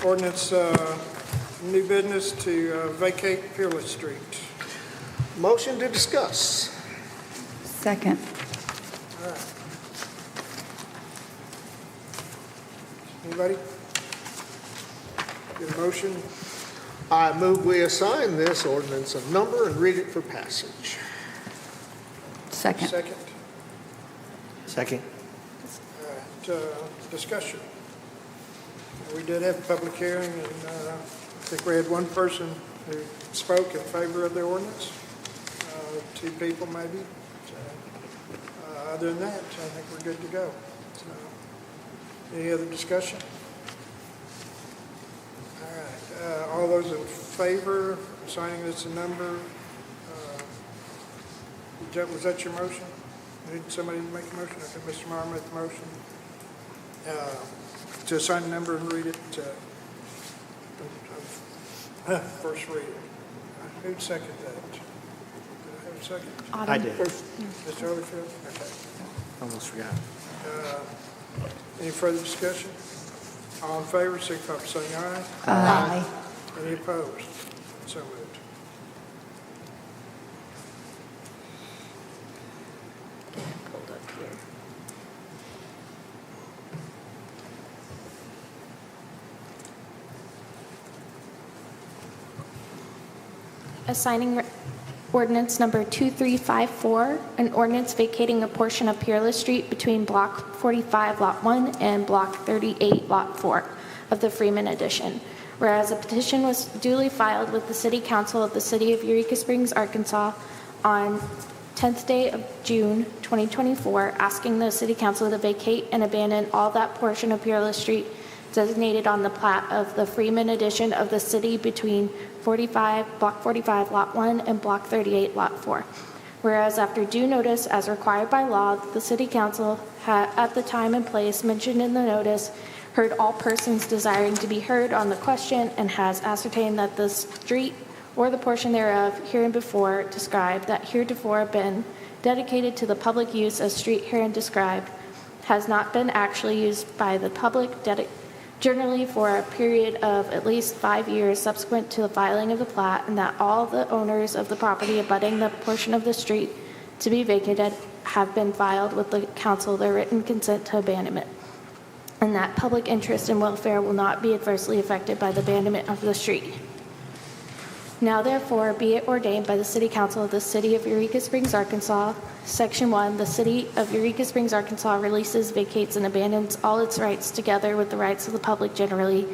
ordinance, new business to vacate Peerless Street. Motion to discuss. Second. All right. Anybody? Get a motion? I move we assign this ordinance a number and read it for passage. Second. Second. Second. All right, discussion. We did have a public hearing, and I think we had one person who spoke in favor of the ordinance, two people maybe. So, other than that, I think we're good to go. So, any other discussion? All right, all those in favor of assigning this a number, was that your motion? Did somebody make a motion? Okay, Mr. Meyer made the motion. To assign a number and read it, first reading. Who'd second that? Did I have a second? Autumn. I did. Mr. Holyfield? Okay. Almost forgot. Any further discussion? All in favor, signify by saying aye. Aye. Any opposed? So moved. Pulled up here. Assigning ordinance number 2354, an ordinance vacating a portion of Peerless Street between Block 45, Lot 1, and Block 38, Lot 4 of the Freeman Edition. Whereas a petition was duly filed with the City Council of the City of Eureka Springs, Arkansas on 10th day of June 2024, asking the City Council to vacate and abandon all that portion of Peerless Street designated on the plat of the Freeman Edition of the city between Block 45, Lot 1 and Block 38, Lot 4. Whereas after due notice as required by law, the City Council had, at the time and place mentioned in the notice, heard all persons desiring to be heard on the question and has ascertained that the street or the portion thereof hereinbefore described that heretofore been dedicated to the public use as street herein described has not been actually used by the public generally for a period of at least 5 years subsequent to the filing of the plat, and that all the owners of the property abutting the portion of the street to be vacated have been filed with the council their written consent to abandonment, and that public interest and welfare will not be adversely affected by the abandonment of the street. Now therefore be it ordained by the City Council of the City of Eureka Springs, Arkansas, Section 1, the City of Eureka Springs, Arkansas releases, vacates, and abandons all its rights together with the rights of the public generally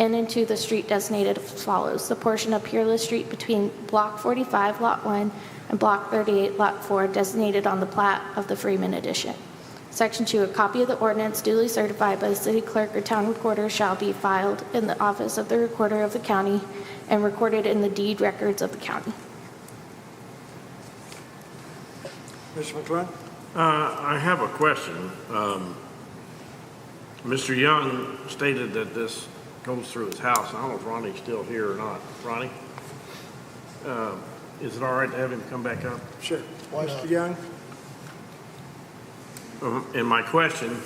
and into the street designated as follows. The portion of Peerless Street between Block 45, Lot 1 and Block 38, Lot 4 designated on the plat of the Freeman Edition. Section 2, a copy of the ordinance duly certified by the city clerk or town recorder shall be filed in the office of the recorder of the county and recorded in the deed records of the county. Mr. McClung? I have a question. Mr. Young stated that this goes through his house. I don't know if Ronnie's still here or not. Ronnie? Is it all right to have him come back up? Sure. Mr. Young? And my question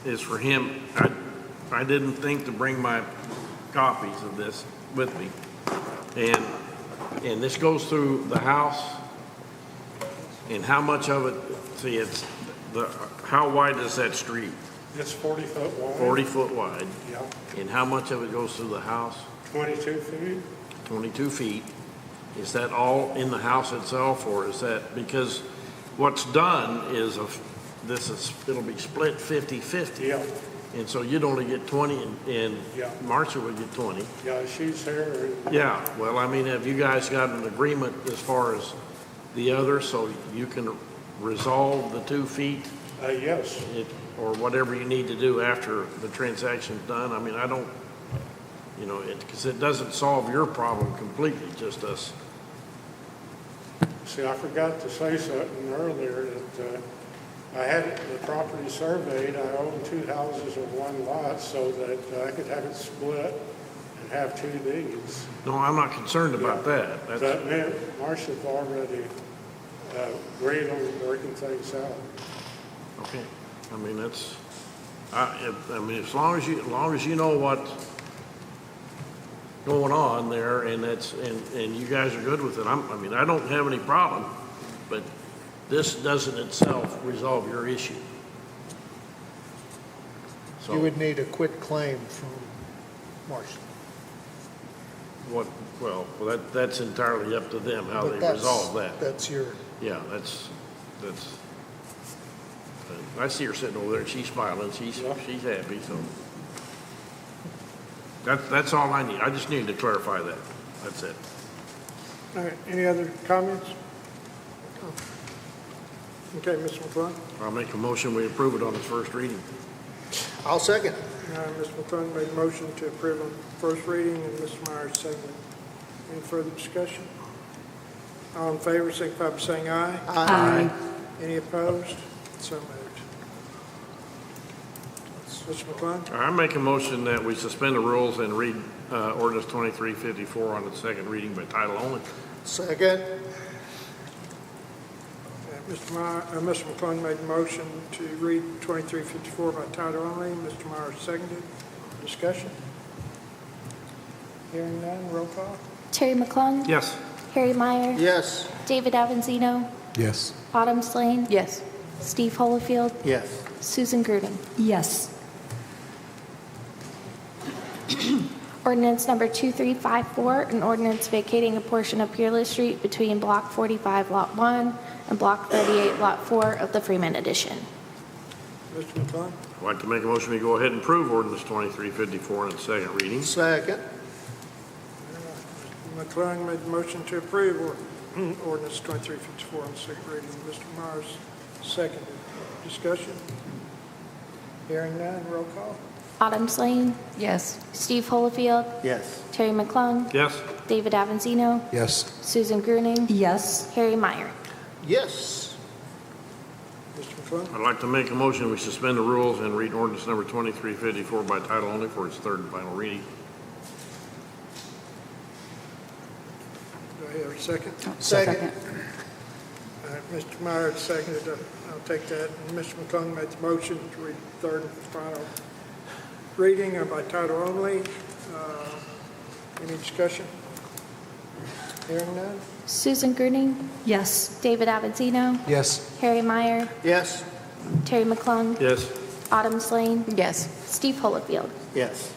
is for him. I didn't think to bring my copies of this with me. And this goes through the house. And how much of it, see, how wide is that street? It's 40 foot wide. 40 foot wide. Yeah. And how much of it goes through the house? 22 feet. 22 feet. Is that all in the house itself, or is that, because what's done is it'll be split 50-50. Yeah. And so you'd only get 20 and Yeah. Marcia would get 20. Yeah, she's here. Yeah, well, I mean, have you guys got an agreement as far as the other, so you can resolve the 2 feet? Yes. Or whatever you need to do after the transaction's done? I mean, I don't, because it doesn't solve your problem completely, just us. See, I forgot to say something earlier that I had the property surveyed. I own 2 houses on one lot so that I could have it split and have 2 deeds. No, I'm not concerned about that. But man, Marcia's already agreed on working things out. Okay, I mean, as long as you know what's going on there, and and you guys are good with it, I don't have any problem, but this doesn't itself resolve your issue. So You would need a quit claim from Marcia. well, that's entirely up to them, how But they resolve that. That's your, Yeah, that's, I see her sitting over there, she's smiling, she's happy, so. That's all I need. I just needed to clarify that. That's it. All right, any other comments? Okay, Mr. McClung? I'll make a motion, we approve it on its first reading. I'll second. Mr. McClung made a motion to approve on first reading, and Mr. Myers seconded. Any further discussion? All in favor, signify by saying aye. Aye. Any opposed? So moved. Mr. McClung? I make a motion that we suspend the rules and read ordinance 2354 on its second reading by title only. Second. Mr. McClung made a motion to read 2354 by title only. Mr. Myers seconded. Discussion? Hearing none, roll call. Terry McClung? Yes. Harry Meyer? Yes. David Avanzino? Yes. Autumn Slane? Yes. Steve Holofield? Yes. Susan Gruding? Yes. Ordinance number 2354, an ordinance vacating a portion of Peerless Street between Block 45, Lot 1 and Block 38, Lot 4 of the Freeman Edition. Mr. McClung? I'd like to make a motion to go ahead and approve ordinance 2354 on its second reading. Second. McClung made the motion to approve ordinance 2354 on second reading. Mr. Myers, seconded. Discussion? Hearing none, roll call. Autumn Slane, Yes. Steve Holofield, Yes. Terry McClung, Yes? David Avanzino, Yes. Susan Gruning, Yes. Harry Meyer. Yes. Mr. McClung? I'd like to make a motion, we suspend the rules and read ordinance number 2354 by title only for its third and final reading. Do I hear a second? Second. All right, Mr. Myers seconded. I'll take that. And Mr. McClung made the motion to read third and final reading by title only. Any discussion? Hearing none? Susan Gruning, Yes. David Avanzino, Yes. Harry Meyer, Yes. Terry McClung, Yes? Autumn Slane, Yes. Steve Holofield. Yes.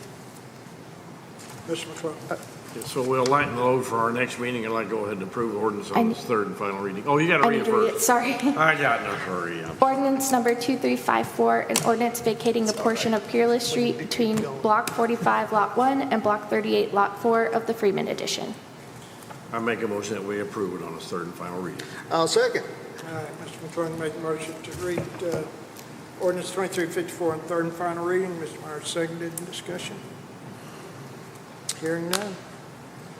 Mr. McClung? So we'll lighten the load for our next meeting. I'd like to go ahead and approve the ordinance I on need- its third and final reading. Oh, you got to I read need it to read it, first. sorry. I got no hurry. Ordinance number 2354, an ordinance vacating a portion of Peerless Street between Block 45, Lot 1, and Block 38, Lot 4 of the Freeman Edition. I make a motion that we approve it on its third and final reading. I'll second. All right, Mr. McClung made the motion to read ordinance 2354 on third and final reading. Mr. Myers seconded. Discussion? Hearing none?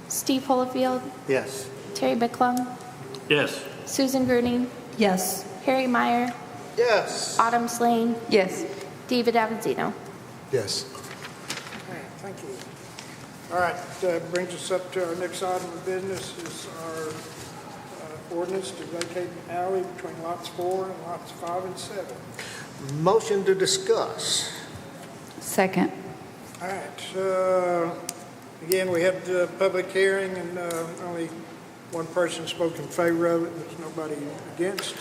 Steve Holofield, Yes. Terry McClung, Yes? Susan Gruning, Yes. Harry Meyer, Yes. Autumn Slane, Yes. David Avanzino. Yes. All right, thank you. All right, brings us up to our next item of business is our ordinance to vacate an alley between lots 4 and lots 5 and 7. Motion to discuss. Second. All right, again, we had the public hearing and only one person spoke in favor of it. There's nobody against.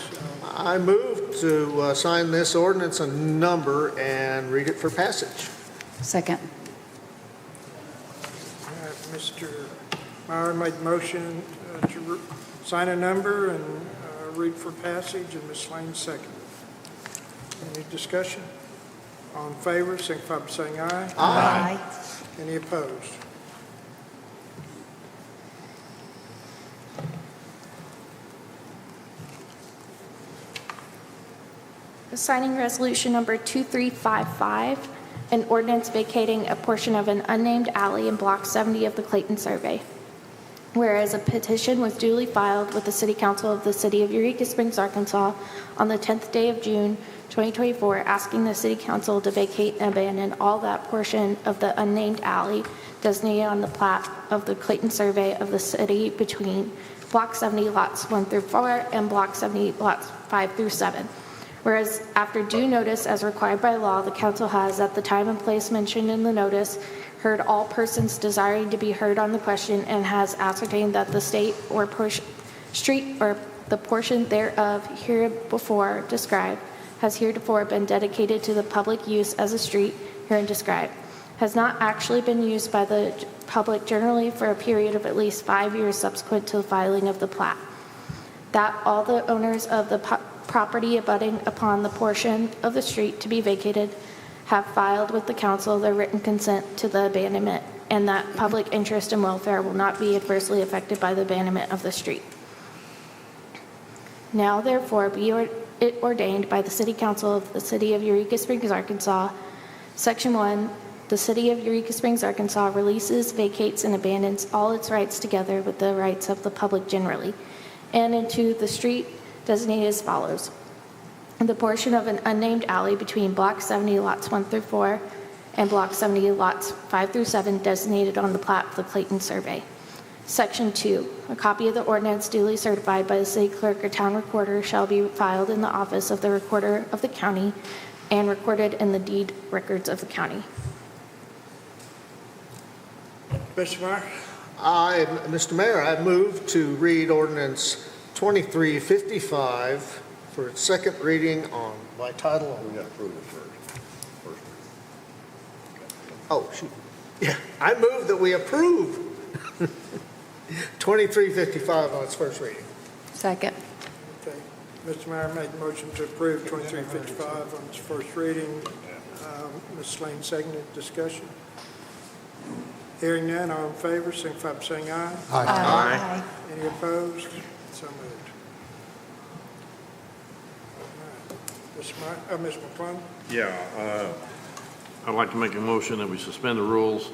I move to sign this ordinance a number and read it for passage. Second. All right, Mr. Meyer made the motion to sign a number and read for passage, and Ms. Lane seconded. Any discussion? All in favor, signify by saying aye. Aye. Any opposed? Signing resolution number 2355, an ordinance vacating a portion of an unnamed alley in Block 70 of the Clayton Survey. Whereas a petition was duly filed with the City Council of the City of Eureka Springs, Arkansas on the 10th day of June 2024, asking the City Council to vacate and abandon all that portion of the unnamed alley designated on the plat of the Clayton Survey of the city between Block 70 lots 1 through 4 and Block 70 lots 5 through 7. Whereas after due notice as required by law, the council has, at the time and place mentioned in the notice, heard all persons desiring to be heard on the question and has ascertained that the state or street or the portion thereof herebefore described has heretofore been dedicated to the public use as a street herein described, has not actually been used by the public generally for a period of at least 5 years subsequent to the filing of the plat, that all the owners of the property abutting upon the portion of the street to be vacated have filed with the council their written consent to the abandonment, and that public interest and welfare will not be adversely affected by the abandonment of the street. Now therefore be it ordained by the City Council of the City of Eureka Springs, Arkansas, Section 1, the City of Eureka Springs, Arkansas releases, vacates, and abandons all its rights together with the rights of the public generally, and into the street designated as follows. The portion of an unnamed alley between Block 70 lots 1 through 4 and Block 70 lots 5 through 7 designated on the plat of the Clayton Survey. Section 2, a copy of the ordinance duly certified by the city clerk or town recorder shall be filed in the office of the recorder of the county and recorded in the deed records of the county. Mr. Meyer? Mr. Mayor, I move to read ordinance 2355 for its second reading by title only. We got to approve it first. Oh, shoot. Yeah, I move that we approve 2355 on its first reading. Second. Okay. Mr. Meyer made the motion to approve 2355 on its first reading. Ms. Lane seconded. Discussion? Hearing none, all in favor, signify by saying aye. Aye. Any opposed? So moved. All right. Ms. McClung? Yeah, I'd like to make a motion that we suspend the rules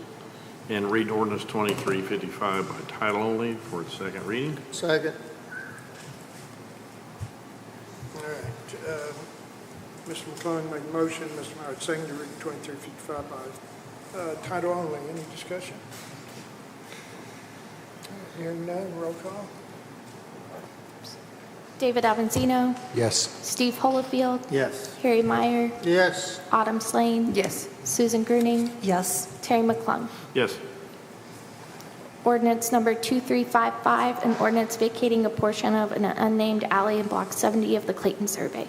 and read ordinance 2355 by title only for its second reading. Second. All right. Mr. McClung made a motion, Mr. Myers seconded to read 2355 by title only. Any discussion? Hearing none, roll call. David Avanzino, Yes. Steve Holofield, Yes. Harry Meyer, Yes. Autumn Slane, Yes. Susan Gruning, Yes. Terry McClung. Yes. Ordinance number 2355, an ordinance vacating a portion of an unnamed alley in Block 70 of the Clayton Survey.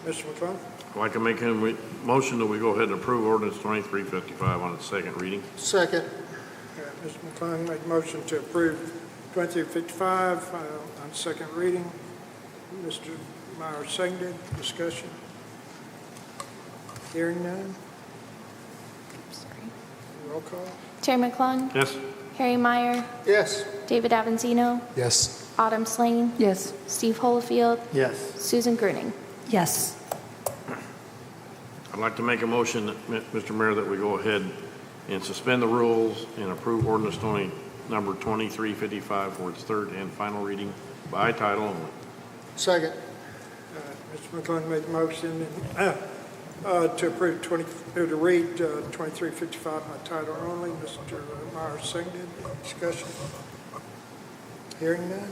Mr. McClung? I'd like to make a motion that we go ahead and approve ordinance 2355 on its second reading. Second. All right, Mr. McClung made a motion to approve 2355 on second reading. Mr. Myers seconded. Discussion? Hearing none, roll call. Terry McClung, Yes. Harry Meyer, Yes. David Avanzino, Yes. Autumn Slane, Yes. Steve Holofield, Yes. Susan Gruning. Yes. I'd like to make a motion, Mr. Mayor, that we go ahead and suspend the rules and approve ordinance number 2355 for its third and final reading by title only. Second. Mr. McClung made a motion to approve to read 2355 by title only. Mr. Myers seconded. Discussion? Hearing none?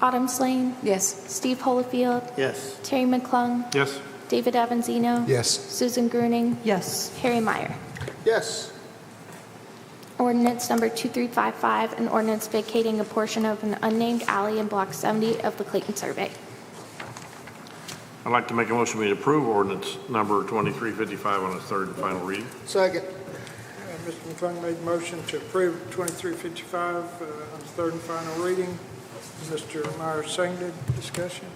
Autumn Slane, Yes. Steve Holofield, Yes. Terry McClung, Yes. David Avanzino, Yes. Susan Gruning, Yes. Harry Meyer. Yes. Ordinance number 2355, an ordinance vacating a portion of an unnamed alley in Block 70 of the Clayton Survey. I'd like to make a motion we approve ordinance number 2355 on its third and final reading. Second. Mr. McClung made a motion to approve 2355 on its third and final reading. Mr. Myers seconded. Discussion?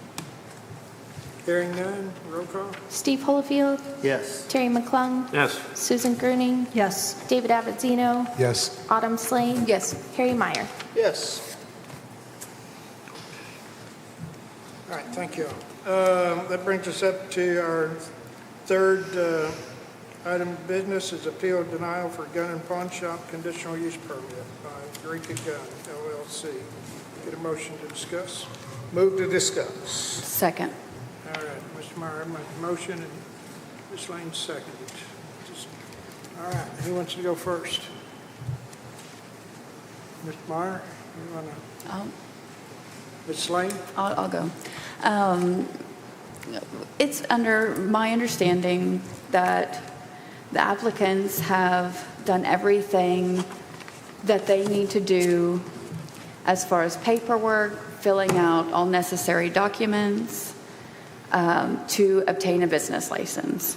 Hearing none, roll call. Steve Holofield, Yes. Terry McClung, Yes. Susan Gruning, Yes. David Avanzino, Yes. Autumn Slane, Yes. Harry Meyer. Yes. All right, thank you. That brings us up to our third item of business is appeal denial for gun and pawn shop conditional use permit by Eureka Gun LLC. Get a motion to discuss. Move to discuss. Second. All right, Mr. Meyer made the motion and Ms. Lane seconded. All right, who wants to go first? Mr. Meyer, you want to? Ms. Lane? I'll go. It's under my understanding that the applicants have done everything that they need to do as far as paperwork, filling out all necessary documents to obtain a business license.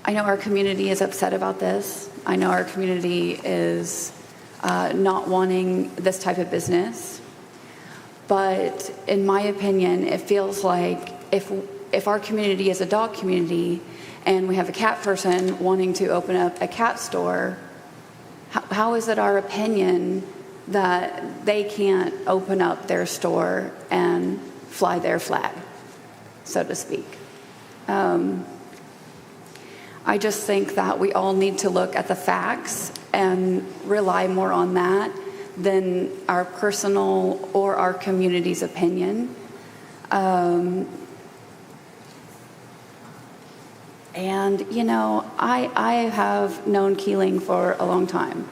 I know our community is upset about this. I know our community is not wanting this type of business. But in my opinion, it feels like if our community is a dog community and we have a cat person wanting to open up a cat store, how is it our opinion that they can't open up their store and fly their flag, so to speak? I just think that we all need to look at the facts and rely more on that than our personal or our community's opinion. And, you know, I have known Keeling for a long time,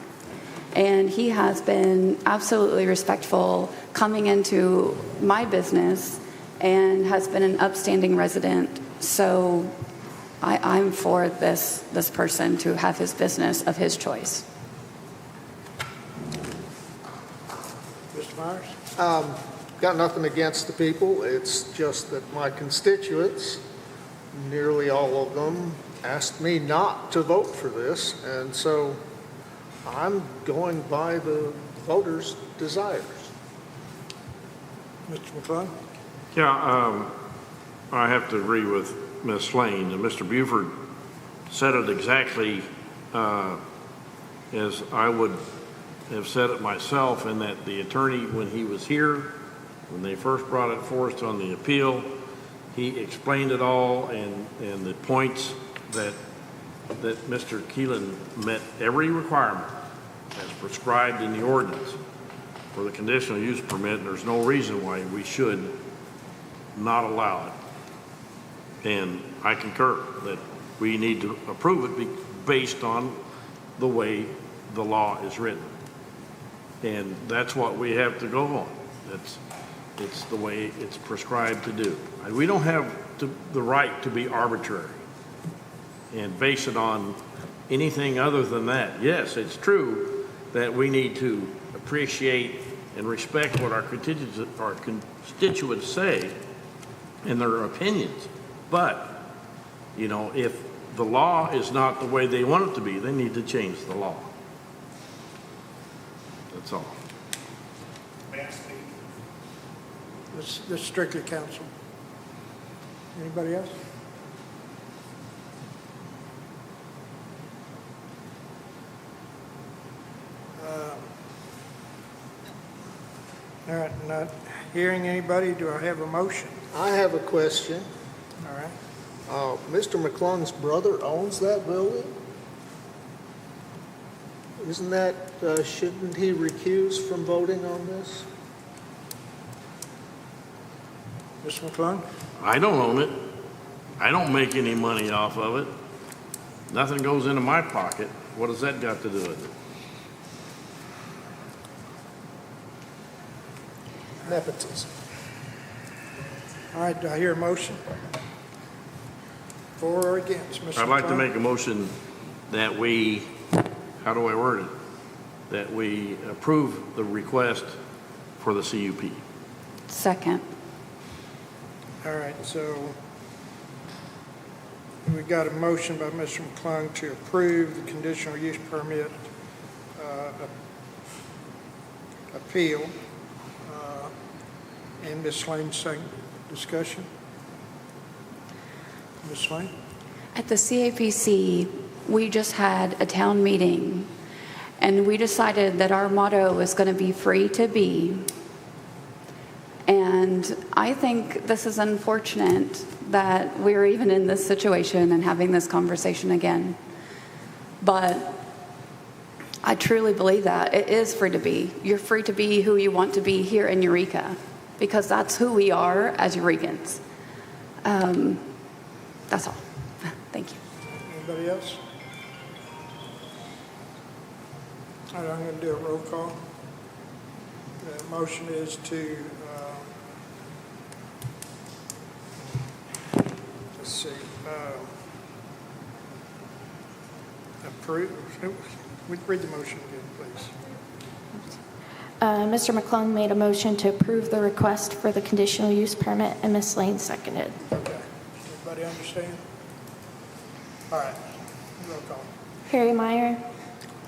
and he has been absolutely respectful coming into my business and has been an upstanding resident. So I'm for this person to have his business of his choice. Mr. Myers? Got nothing against the people. It's just that my constituents, nearly all of them, asked me not to vote for this, and so I'm going by the voters' desires. Mr. McClung? Yeah, I have to agree with Ms. Lane. And Mr. Buford said it exactly as I would have said it myself, in that the attorney, when he was here, when they first brought it forth on the appeal, he explained it all, and the points that Mr. Keelan met every requirement as prescribed in the ordinance for the conditional use permit. There's no reason why we should not allow it. And I concur that we need to approve it based on the way the law is written. And that's what we have to go on. It's the way it's prescribed to do. We don't have the right to be arbitrary and base it on anything other than that. Yes, it's true that we need to appreciate and respect what our constituents say and their opinions. But, you know, if the law is not the way they want it to be, they need to change the law. That's all. This is strictly council. Anybody else? All right, not hearing anybody, do I have a motion? I have a question. All right. Mr. McClung's brother owns that building? Isn't that, shouldn't he recuse from voting on this? Mr. McClung? I don't own it. I don't make any money off of it. Nothing goes into my pocket. What has that got to do with it? Nepotism. All right, do I hear a motion? For or against, Mr. McClung? I'd like to make a motion that we, how do I word it? That we approve the request for the CUP. Second. All right, so we got a motion by Mr. McClung to approve the conditional use permit appeal. And Ms. Slane's second. Discussion? Ms. Slane? At the CAPC, we just had a town meeting, and we decided that our motto was going to be free to be. And I think this is unfortunate that we're even in this situation and having this conversation again. But I truly believe that it is free to be. You're free to be who you want to be here in Eureka, because that's who we are as Eurekans. That's all. Thank you. Anybody else? All right, I'm going to do a roll call. The motion is to, let's see, approve. Read the motion again, please. Mr. McClung made a motion to approve the request for the conditional use permit, and Ms. Lane seconded. Okay. Everybody understand? All right. Roll call. Harry Meyer,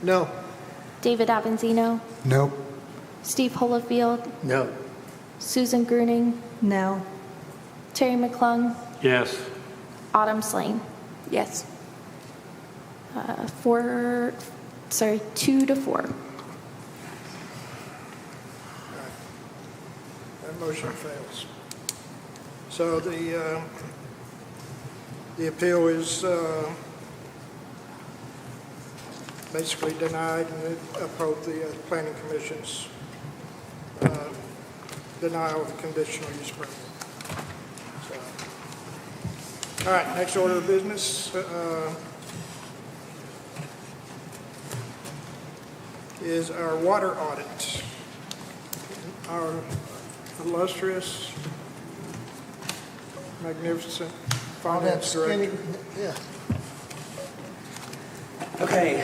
No. David Avanzino, Nope. Steve Holofield, No. Susan Gruning, No. Terry McClung, Yes. Autumn Slane. Yes. 2 to 4. That motion fails. So the appeal is basically denied, and it uphold the Planning Commission's denial of the conditional use permit. So, all right, next order of business is our water audit. Our illustrious, magnificent finance director. Yeah. Okay,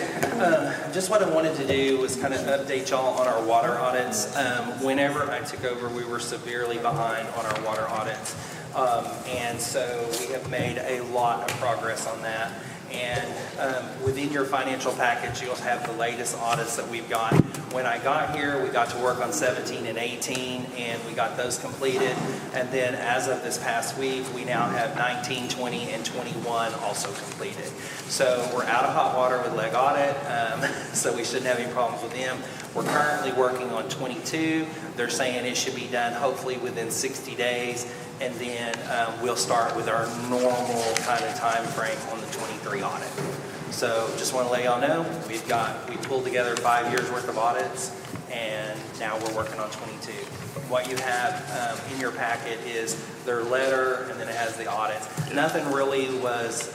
just what I wanted to do was kind of update y'all on our water audits. Whenever I took over, we were severely behind on our water audits. And so we have made a lot of progress on that. And within your financial package, you'll have the latest audits that we've got. When I got here, we got to work on 17 and 18, and we got those completed. And then as of this past week, we now have 19, 20, and 21 also completed. So we're out of hot water with leg audit, so we shouldn't have any problems with them. We're currently working on 22. They're saying it should be done hopefully within 60 days. And then we'll start with our normal kind of time frame on the 23 audit. So just want to let y'all know, we pulled together 5 years worth of audits, and now we're working on 22. What you have in your packet is their letter, and then it has the audits. Nothing really was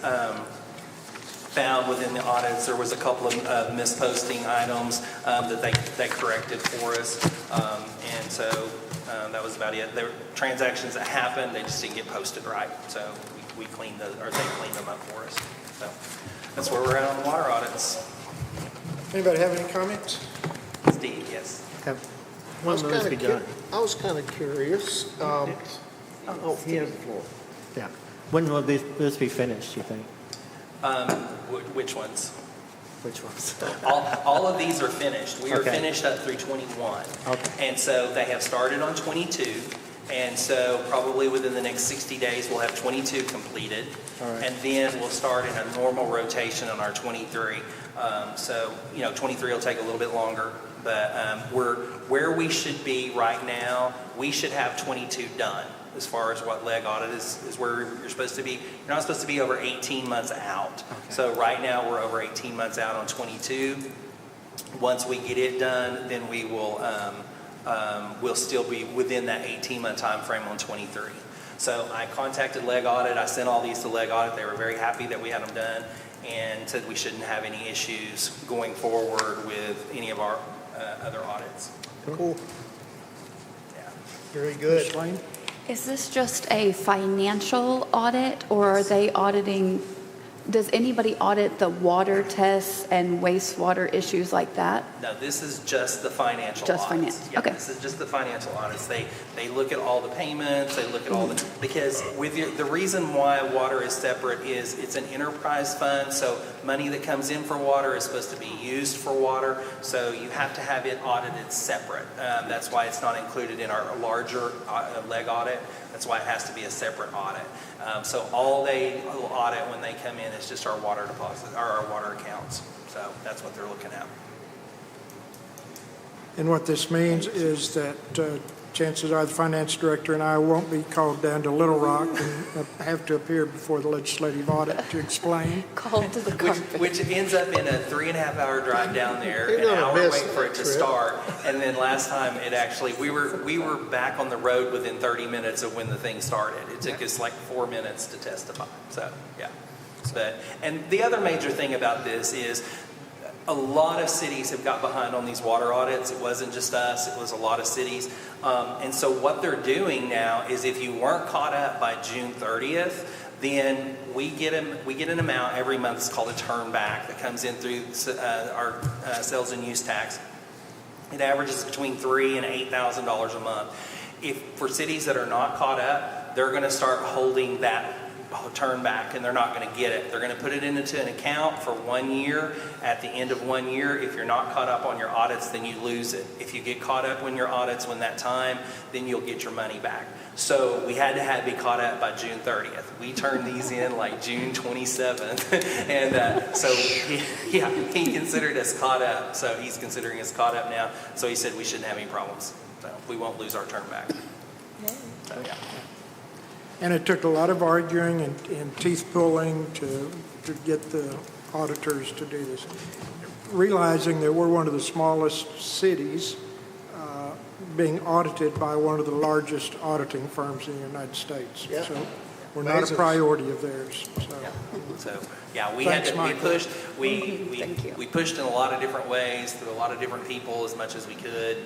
found within the audits. There was a couple of misposting items that they corrected for us, and so that was about it. There were transactions that happened, they just didn't get posted right. So we cleaned those, or they cleaned them up for us. So that's where we're at on the water audits. Anybody have any comments? Steve, yes. I was kind of curious. He has the floor. Yeah. When will this be finished, you think? Which ones? Which ones? all of these are finished. We are Okay. finished up through 21. Okay. And so they have started on 22. And so probably within the next 60 days, we'll have 22 completed. All right. And then we'll start in a normal rotation on our 23. So, 23 will take a little bit longer. But where we should be right now, we should have 22 done. As far as what leg audit is where you're supposed to be. You're not supposed to be over 18 months out. Okay. So right now we're over 18 months out on 22. Once we get it done, then we will we'll still be within that 18-month time frame on 23. So I contacted leg audit. I sent all these to leg audit. They were very happy that we had them done and said we shouldn't have any issues going forward with any of our other audits. Cool. Yeah. Very good. Is this just a financial audit, or are they auditing, does anybody audit the water tests and wastewater issues like that? No, this is just the financial Just audits. finance, Yeah, okay. This is just the financial audits. They look at all the payments, they look at all the, because the reason why water is separate is it's an enterprise fund, so money that comes in for water is supposed to be used for water, so you have to have it audited separate. That's why it's not included in our larger leg audit. That's why it has to be a separate audit. So all they will audit when they come in is just our water deposit, or our water accounts. So that's what they're looking at. And what this means is that chances are the finance director and I won't be called down to Little Rock and have to appear before the legislative audit to explain. Called to the carpet. Which ends up in a 3.5-hour drive down there, You're an gonna hour miss wait for it to that trip. start, and then last time it actually, we were back on the road within 30 minutes of when the thing started. It took us like 4 minutes to testify. So yeah, and the other major thing about this is a lot of cities have got behind on these water audits. It wasn't just us, it was a lot of cities. And so what they're doing now is if you weren't caught up by June 30th, then we get an amount every month. It's called a turn back that comes in through our sales and use tax. It averages between $3,000 and $8,000 a month. For cities that are not caught up, they're going to start holding that turn back, and they're not going to get it. They're going to put it into an account for 1 year. At the end of 1 year, if you're not caught up on your audits, then you lose it. If you get caught up on your audits when that time, then you'll get your money back. So we had to be caught up by June 30th. We turned these in like June 27th. And so he considered us caught up. So he's considering us caught up now. So he said we shouldn't have any problems. So we won't lose our turn back. So, yeah. And it took a lot of arguing and teeth pulling to get the auditors to do this. Realizing that we're one of the smallest cities being audited by one of the largest auditing firms in the United States. Yeah. So we're not a priority of theirs. We pushed in a lot of different ways through a lot of different people as much as we could,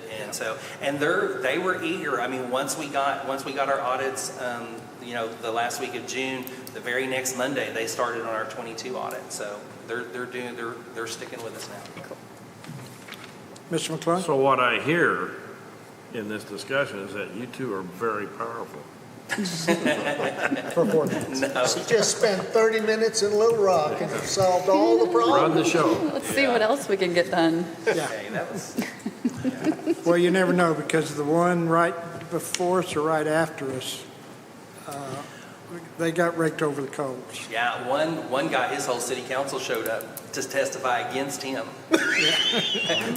and they were eager. I mean, once we got our audits, the last week of June, the very next Monday they started on our 22 audit. So they're sticking with us now. Cool. Mr. McClung? So what I hear in this discussion is that you two are very powerful. For 4 minutes. No. She just spent 30 minutes in Little Rock and solved all the problems. Run the show. Let's see what else we can get done. Okay, that was, Well, you never know, because the one right before us or right after us, they got raked over the coals. yeah, one guy, his whole city council showed up to testify against him.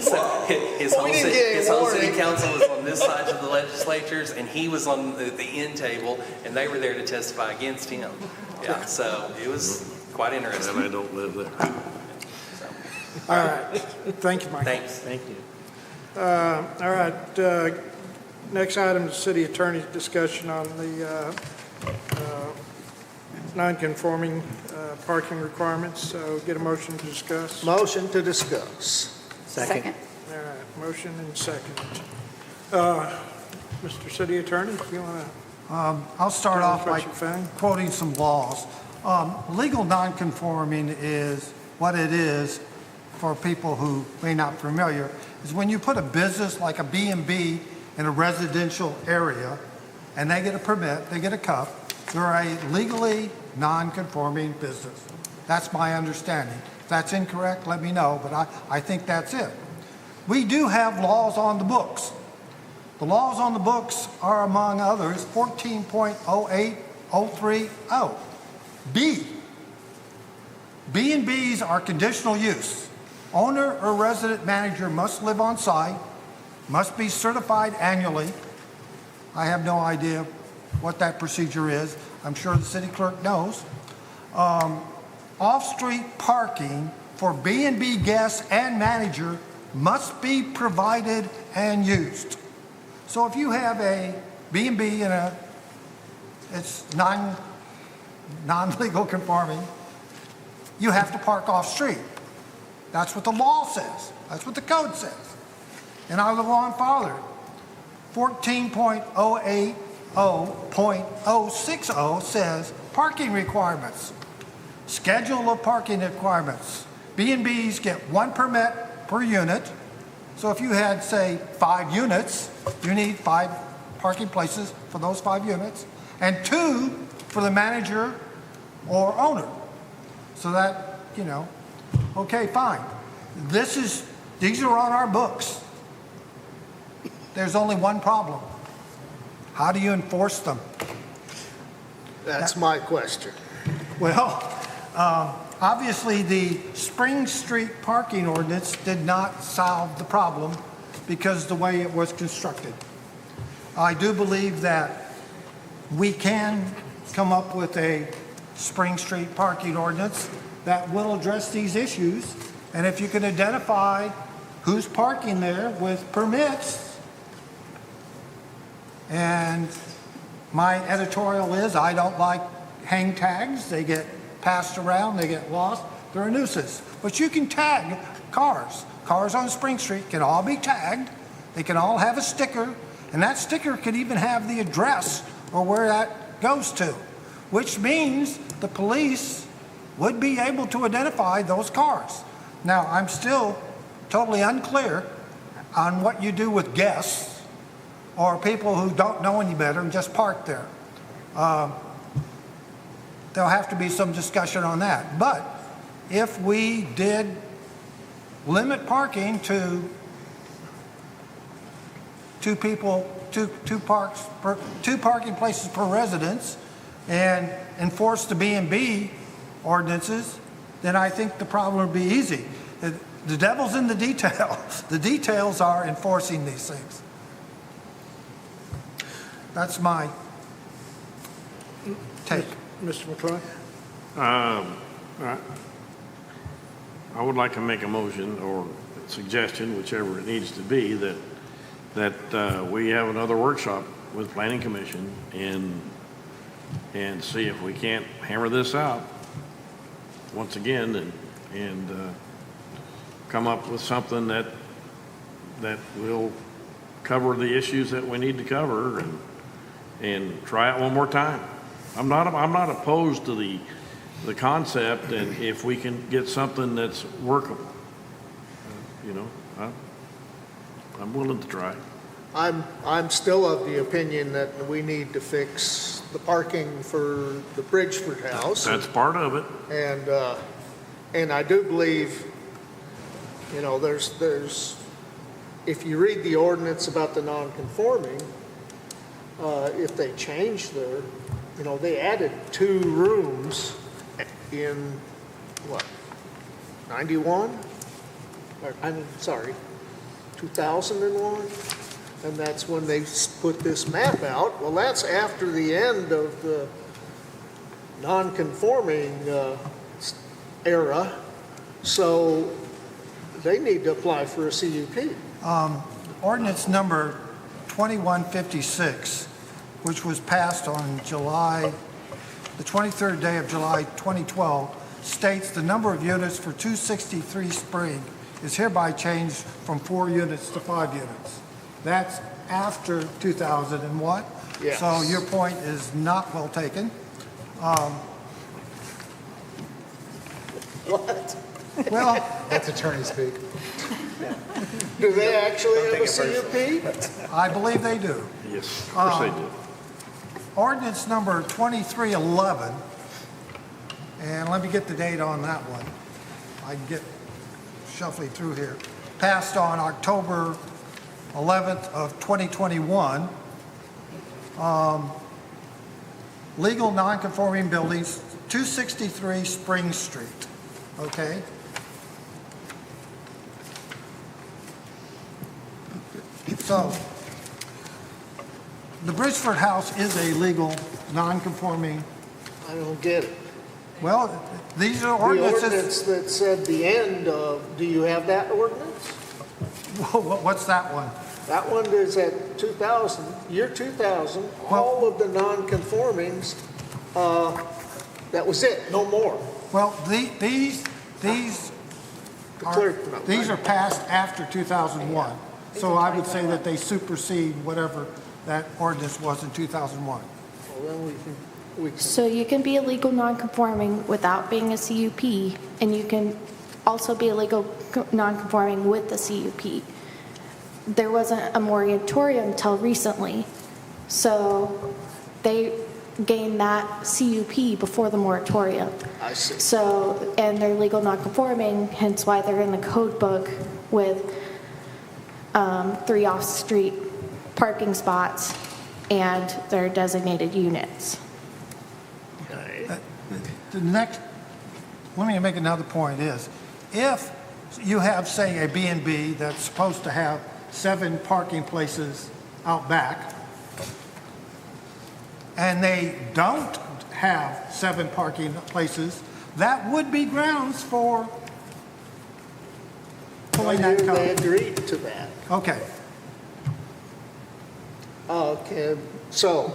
So his whole city council was on this side of the legislatures, and he was on the end table, and they were there to testify against him. Yeah, so it was quite interesting. And I don't live there. All right, thank you, Mike. Thanks. Thank you. All right, next item is city attorney's discussion on the non-conforming parking requirements. So get a motion to discuss. Motion to discuss. Second. All right, motion and second. Mr. City Attorney, if you want to. I'll start Tell us off what by you found. quoting some laws. Legal nonconforming is what it is for people who may not be familiar, is when you put a business like a B&B in a residential area and they get a permit, they get a cup, they're a legally non-conforming business. That's my understanding. If that's incorrect, let me know, but I think that's it. We do have laws on the books. The laws on the books are, among others, 14.08030. B. B&Bs are conditional use. Owner or resident manager must live on site, must be certified annually. I have no idea what that procedure is. I'm sure the city clerk knows. Off-street parking for B&B guests and manager must be provided and used. So if you have a B&B in it's non-legal conforming, you have to park off-street. That's what the law says. That's what the code says. And I'll go on farther. 14.080.060 says parking requirements. Schedule of parking requirements. B&Bs get 1 permit per unit. So if you had, say, 5 units, you need 5 parking places for those 5 units, and 2 for the manager or owner. So that, okay, fine. These are on our books. There's only one problem. How do you enforce them? That's my question. Well, obviously the Spring Street parking ordinance did not solve the problem because the way it was constructed. I do believe that we can come up with a Spring Street parking ordinance that will address these issues. And if you can identify who's parking there with permits, and my editorial is I don't like hang tags. They get passed around, they get lost, they're a nuisance. But you can tag cars. Cars on Spring Street can all be tagged. They can all have a sticker, and that sticker could even have the address or where that goes to, which means the police would be able to identify those cars. Now, I'm still totally unclear on what you do with guests or people who don't know any better and just park there. There'll have to be some discussion on that. But if we did limit parking to 2 parking places per residence and enforce the B&B ordinances, then I think the problem would be easy. The devil's in the details. The details are enforcing these things. That's my take. Mr. McClung? I would like to make a motion or suggestion, whichever it needs to be, that we have another workshop with Planning Commission and see if we can't hammer this out once again and come up with something that will cover the issues that we need to cover and try it one more time. I'm not opposed to the concept, and if we can get something that's workable, I'm willing to try. I'm still of the opinion that we need to fix the parking for the Bridgeford House. That's part of it. And I do believe, you know, there's, if you read the ordinance about the non-conforming, if they change their, you know, they added 2 rooms in, what, 91? Or, I'm sorry, 2001? And that's when they put this map out. Well, that's after the end of the non-conforming era, so they need to apply for a CUP. Ordinance number 2156, which was passed on the 23rd day of July 2012, states the number of units for 263 Spring is hereby changed from 4 units to 5 units. That's after 2001. Yes. So your point is not well taken. What? Well, That's attorney speak. Do they actually have a CUP? I believe they do. Yes, of course they do. Ordinance number 2311, and let me get the date on that one. I can get shuffling through here. Passed on October 11th of 2021. Legal non-conforming buildings, 263 Spring Street, okay? So, the Bridgeford House is a legal non-conforming. I don't get it. Well, these are The ordinances. ordinance that said the end of, do you have that ordinance? What's that one? That one is at 2000, year 2000, all of the non-conformings, that was it, no more. Well, these are passed after 2001. So I would say that they supersede whatever that ordinance was in 2001. Well, then we can. So you can be illegal non-conforming without being a CUP, and you can also be illegal non-conforming with the CUP. There wasn't a moratorium until recently, so they gained that CUP before the moratorium. I see. So, and they're legal non-conforming, hence why they're in the code book with 3 off-street parking spots and their designated units. The next, let me make another point is, if you have, say, a B&B that's supposed to have 7 parking places out back, and they don't have 7 parking places, that would be grounds for pulling that They code. agreed to that. Okay. Okay, so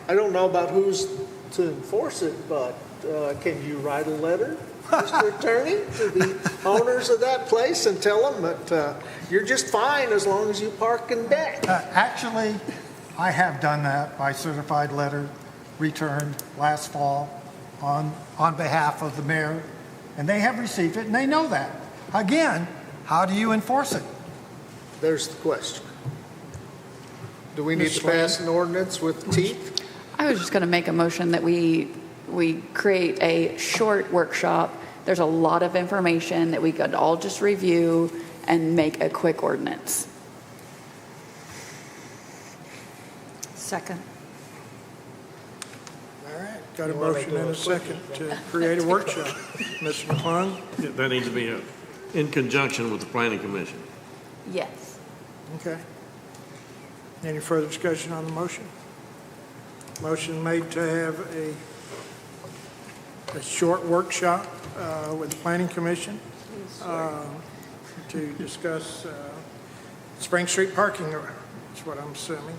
I don't know about who's to enforce it, but can you write a letter, Mr. Attorney, to the owners of that place and tell them that you're just fine as long as you park in deck? Actually, I have done that by certified letter returned last fall on behalf of the mayor, and they have received it, and they know that. Again, how do you enforce it? There's the question. Do we need to pass an ordinance with teeth? I was just going to make a motion that we create a short workshop. There's a lot of information that we could all just review and make a quick ordinance. Second. All right, got a motion and a second to create a workshop. Mr. McClung? Yeah, that needs to be in conjunction with the planning commission. Yes. Okay. Any further discussion on the motion? Motion made to have a short workshop with the Planning Commission to discuss Spring Street parking. That's what I'm assuming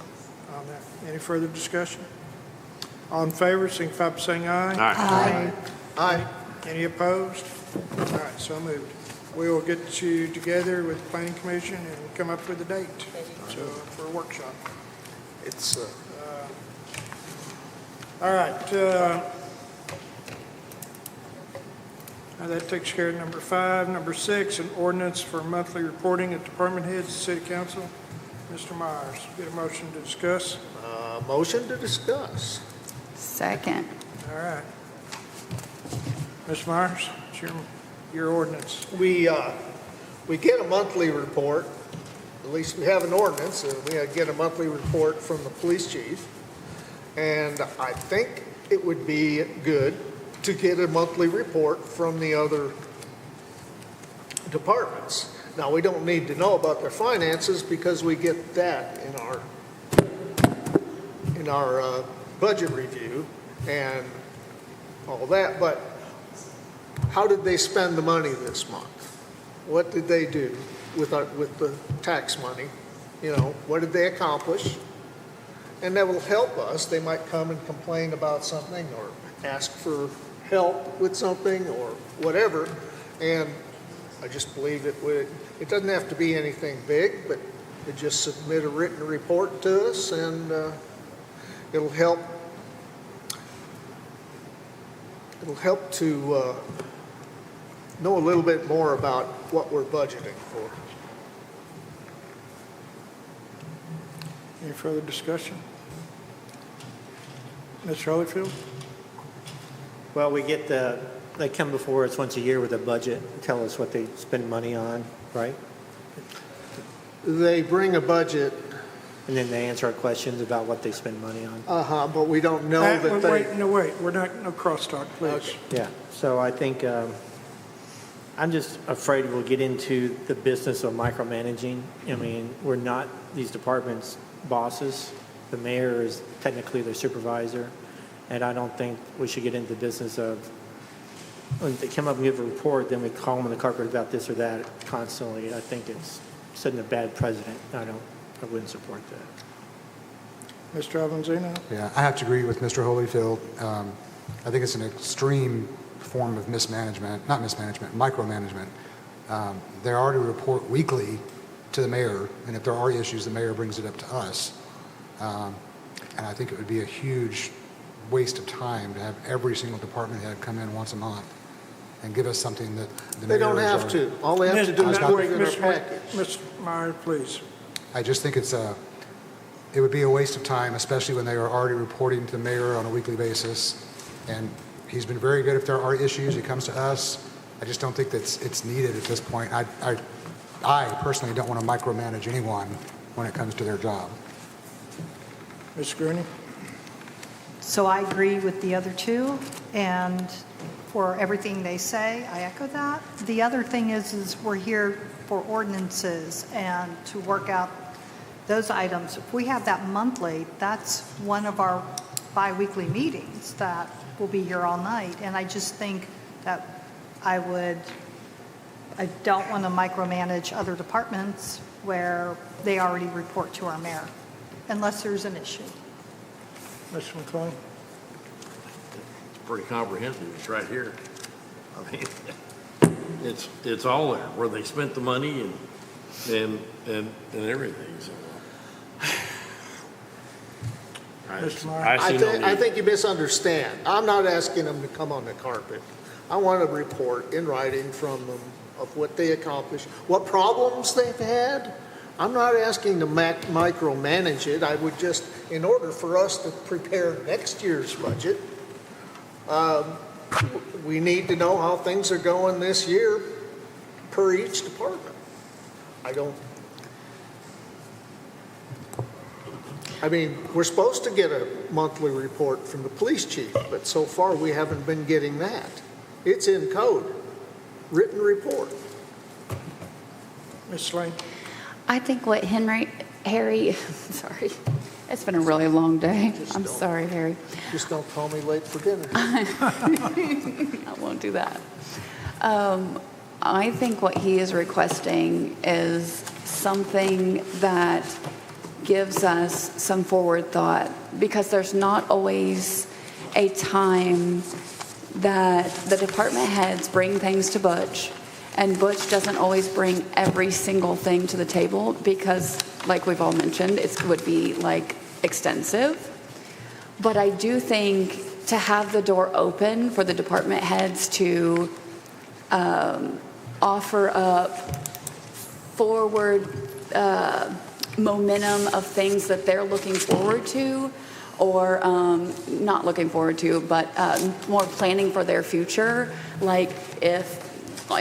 on that. Any further discussion? All in favor, signify by saying aye. Aye. Aye. Any opposed? All right, so moved. We will get you together with the Planning Commission and come up with a date for a workshop. It's, all right. Now that takes care of number 5. Number 6, an ordinance for monthly reporting of department heads to City Council. Mr. Myers. Get a motion to discuss? Motion to discuss. Second. All right. Mr. Myers, it's your ordinance. We get a monthly report, at least we have an ordinance, and we get a monthly report from the police chief. And I think it would be good to get a monthly report from the other departments. Now, we don't need to know about their finances because we get that in our budget review and all that. But how did they spend the money this month? What did they do with the tax money? You know, what did they accomplish? And that will help us. They might come and complain about something or ask for help with something or whatever. And I just believe it doesn't have to be anything big, but they just submit a written report to us, and it'll help to know a little bit more about what we're budgeting for. Any further discussion? Mr. Holyfield? Well, they come before us once a year with a budget, and tell us what they spend money on, right? They bring a budget. And then they answer our questions about what they spend money on. But we don't know that they... Wait, we're not, no crosstalk, please. Okay. Yeah, so I think, I'm just afraid we'll get into the business of micromanaging. I mean, we're not these departments' bosses. The mayor is technically their supervisor. And I don't think we should get into the business of, when they come up and give a report, then we call them on the carpet about this or that constantly. I think it's setting a bad precedent. I wouldn't support that. Mr. Avanzino? Yeah, I have to agree with Mr. Holyfield. I think it's an extreme form of micromanagement. They already report weekly to the mayor, and if there are issues, the mayor brings it up to us. And I think it would be a huge waste of time to have every single department head come in once a month and give us something that the mayor... They don't have to. All they have to do is put it in their package. Mr. Meyer, please. I just think it would be a waste of time, especially when they are already reporting to the mayor on a weekly basis. And he's been very good. If there are issues, he comes to us. I just don't think that it's needed at this point. I personally don't want to micromanage anyone when it comes to their job. Ms. Gurney? So I agree with the other two, and for everything they say, I echo that. The other thing is we're here for ordinances and to work out those items. If we have that monthly, that's one of our bi-weekly meetings that will be here all night. And I just think that I don't want to micromanage other departments where they already report to our mayor, unless there's an issue. Mr. McClung? It's pretty comprehensive. It's right here. I mean, it's all there, where they spent the money and everything. So, I think you misunderstand. I'm not asking them to come on the carpet. I want a report in writing from them of what they accomplished, what problems they've had. I'm not asking to micromanage it. I would just, in order for us to prepare next year's budget, we need to know how things are going this year per each department. We're supposed to get a monthly report from the police chief, but so far we haven't been getting that. It's in code, written report. Ms. Slane? I think what Harry, sorry, it's been a really long day. I'm sorry, Harry. Just don't call me late for dinner. I won't do that. I think what he is requesting is something that gives us some forward thought, because there's not always a time that the department heads bring things to Butch, and Butch doesn't always bring every single thing to the table because, like we've all mentioned, it would be like extensive. But I do think to have the door open for the department heads to offer up forward momentum of things that they're looking forward to, or not looking forward to, but more planning for their future. Like if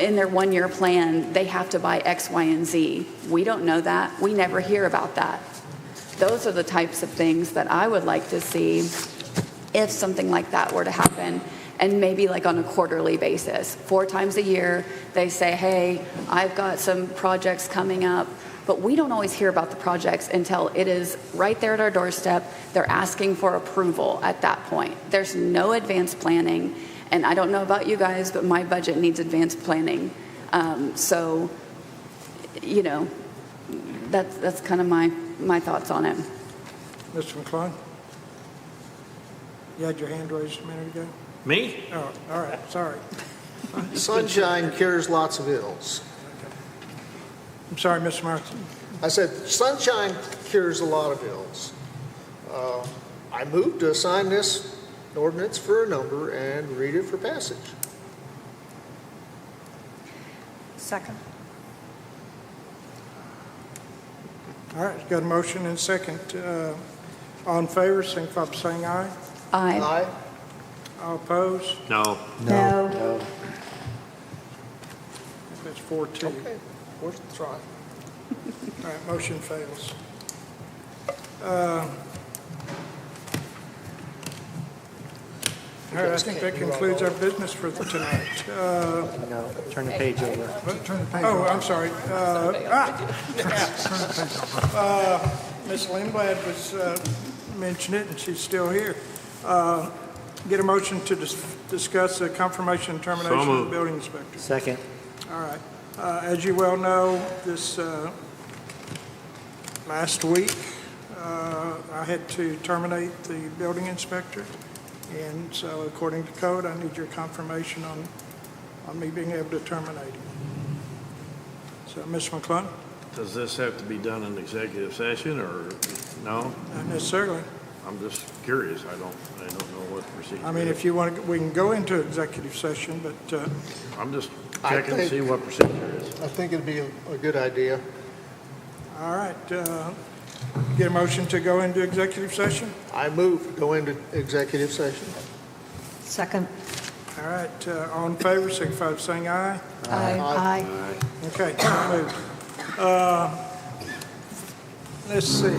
in their one-year plan, they have to buy X, Y, and Z. We don't know that. We never hear about that. Those are the types of things that I would like to see if something like that were to happen. And maybe like on a quarterly basis. 4 times a year, they say, hey, I've got some projects coming up. But we don't always hear about the projects until it is right there at our doorstep. They're asking for approval at that point. There's no advanced planning. And I don't know about you guys, but my budget needs advanced planning. So, you know, that's kind of my thoughts on it. Mr. McClung? You had your hand raised a minute ago? Me? Oh, all right, sorry. Sunshine cures lots of ills. I'm sorry, Mr. Martin. I said, sunshine cures a lot of ills. I move to assign this ordinance for a number and read it for passage. Second. All right, got a motion and a second. All in favor, signify by saying aye. Aye. Aye. All opposed? No. No. That's 4-2. Okay, worth a try. All right, motion fails. All right, I think that concludes our business for tonight. No, turn the page over. Turn the page Oh, over. I'm sorry. Ms. Lindblad was mentioning it, and she's still here. Get a motion to discuss the confirmation and termination of the building inspector. Second. All right. As you well know, this last week, I had to terminate the building inspector. And so according to code, I need your confirmation on me being able to terminate him. So, Ms. McClung? Does this have to be done in executive session or no? Not necessarily. I'm just curious. I don't know what the procedure I mean, is. if you want to, we can go into executive session, but I'm just I checking to think- see what procedure is. I think it'd be a good idea. all right. Get a motion to go into executive session? I move to go into executive session. Second. All right. All in favor, signify by saying aye. Aye. Okay, so moved. Let's see.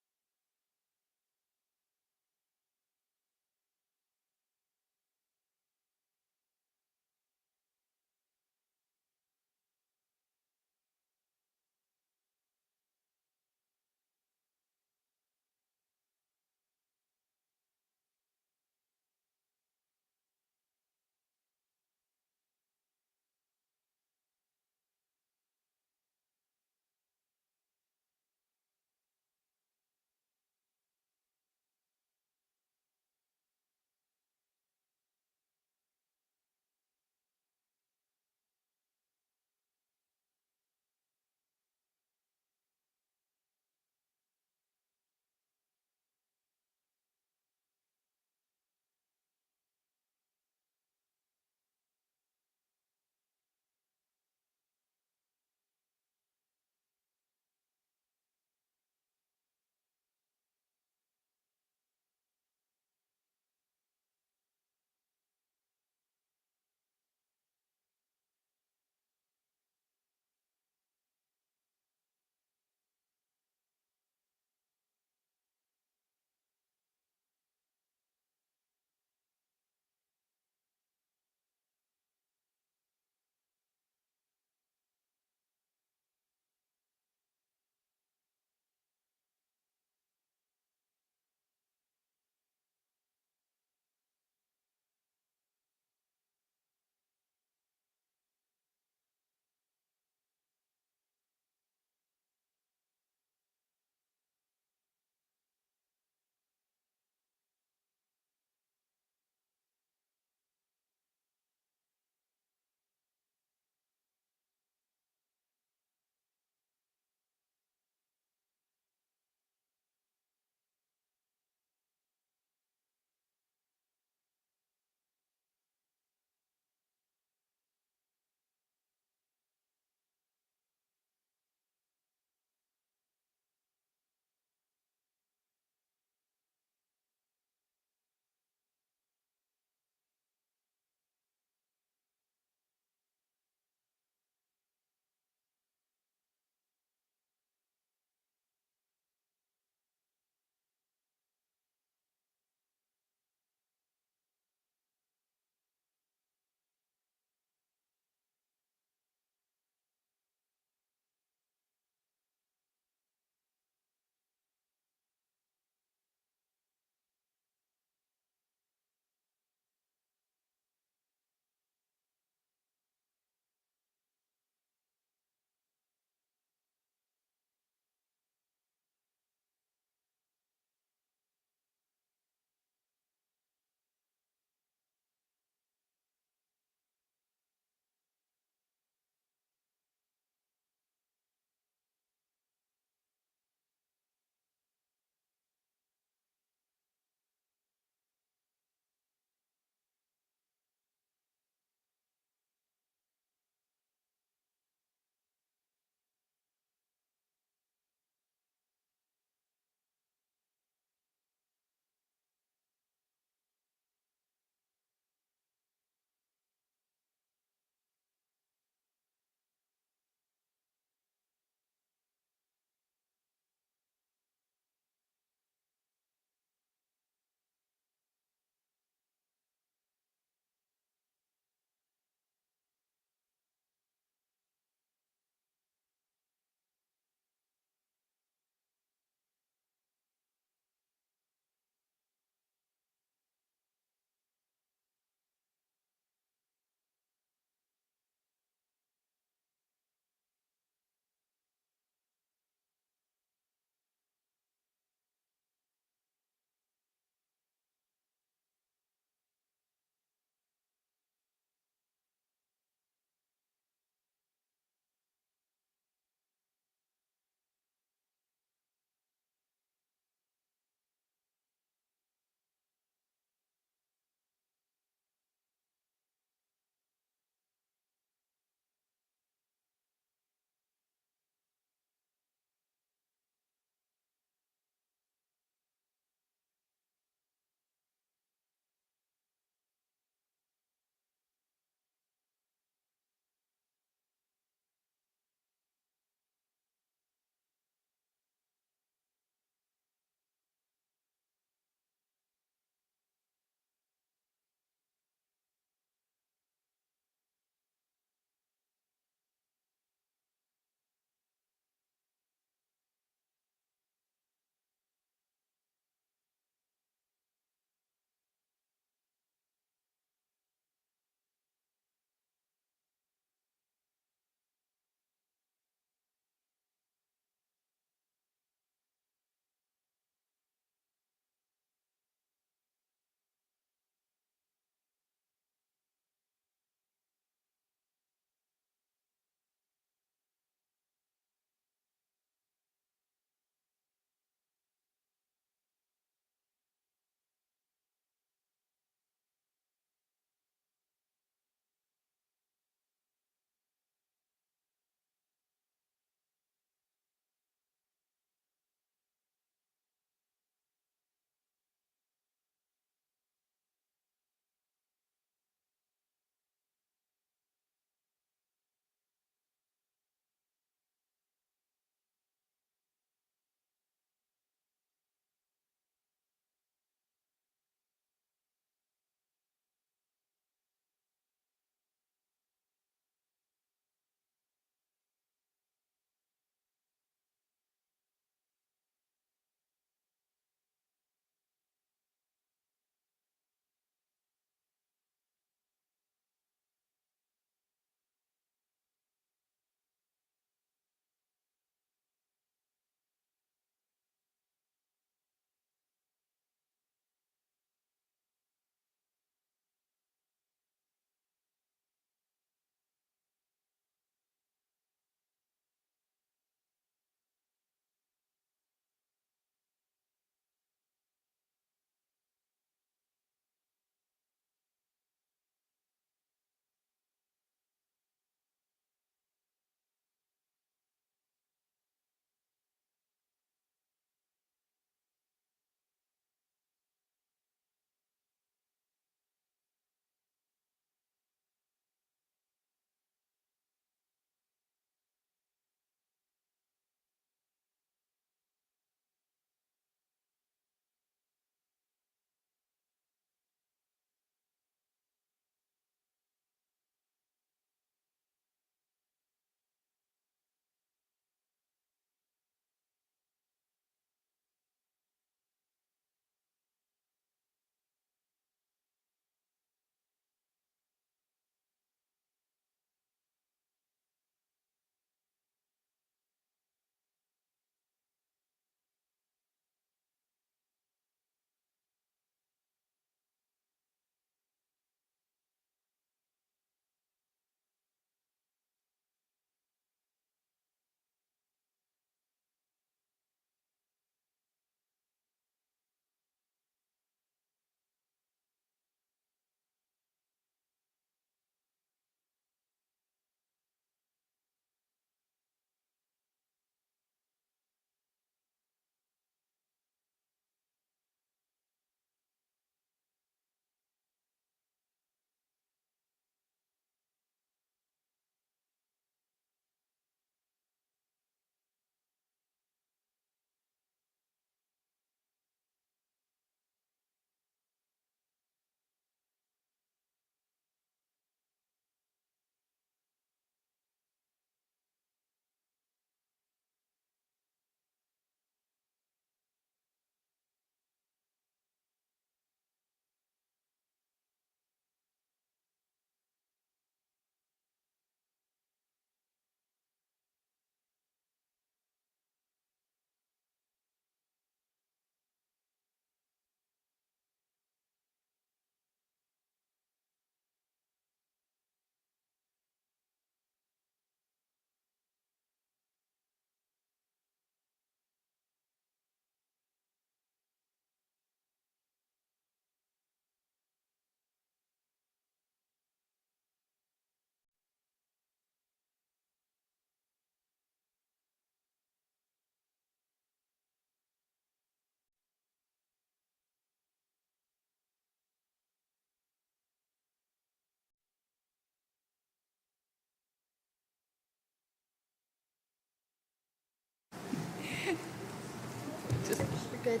Good.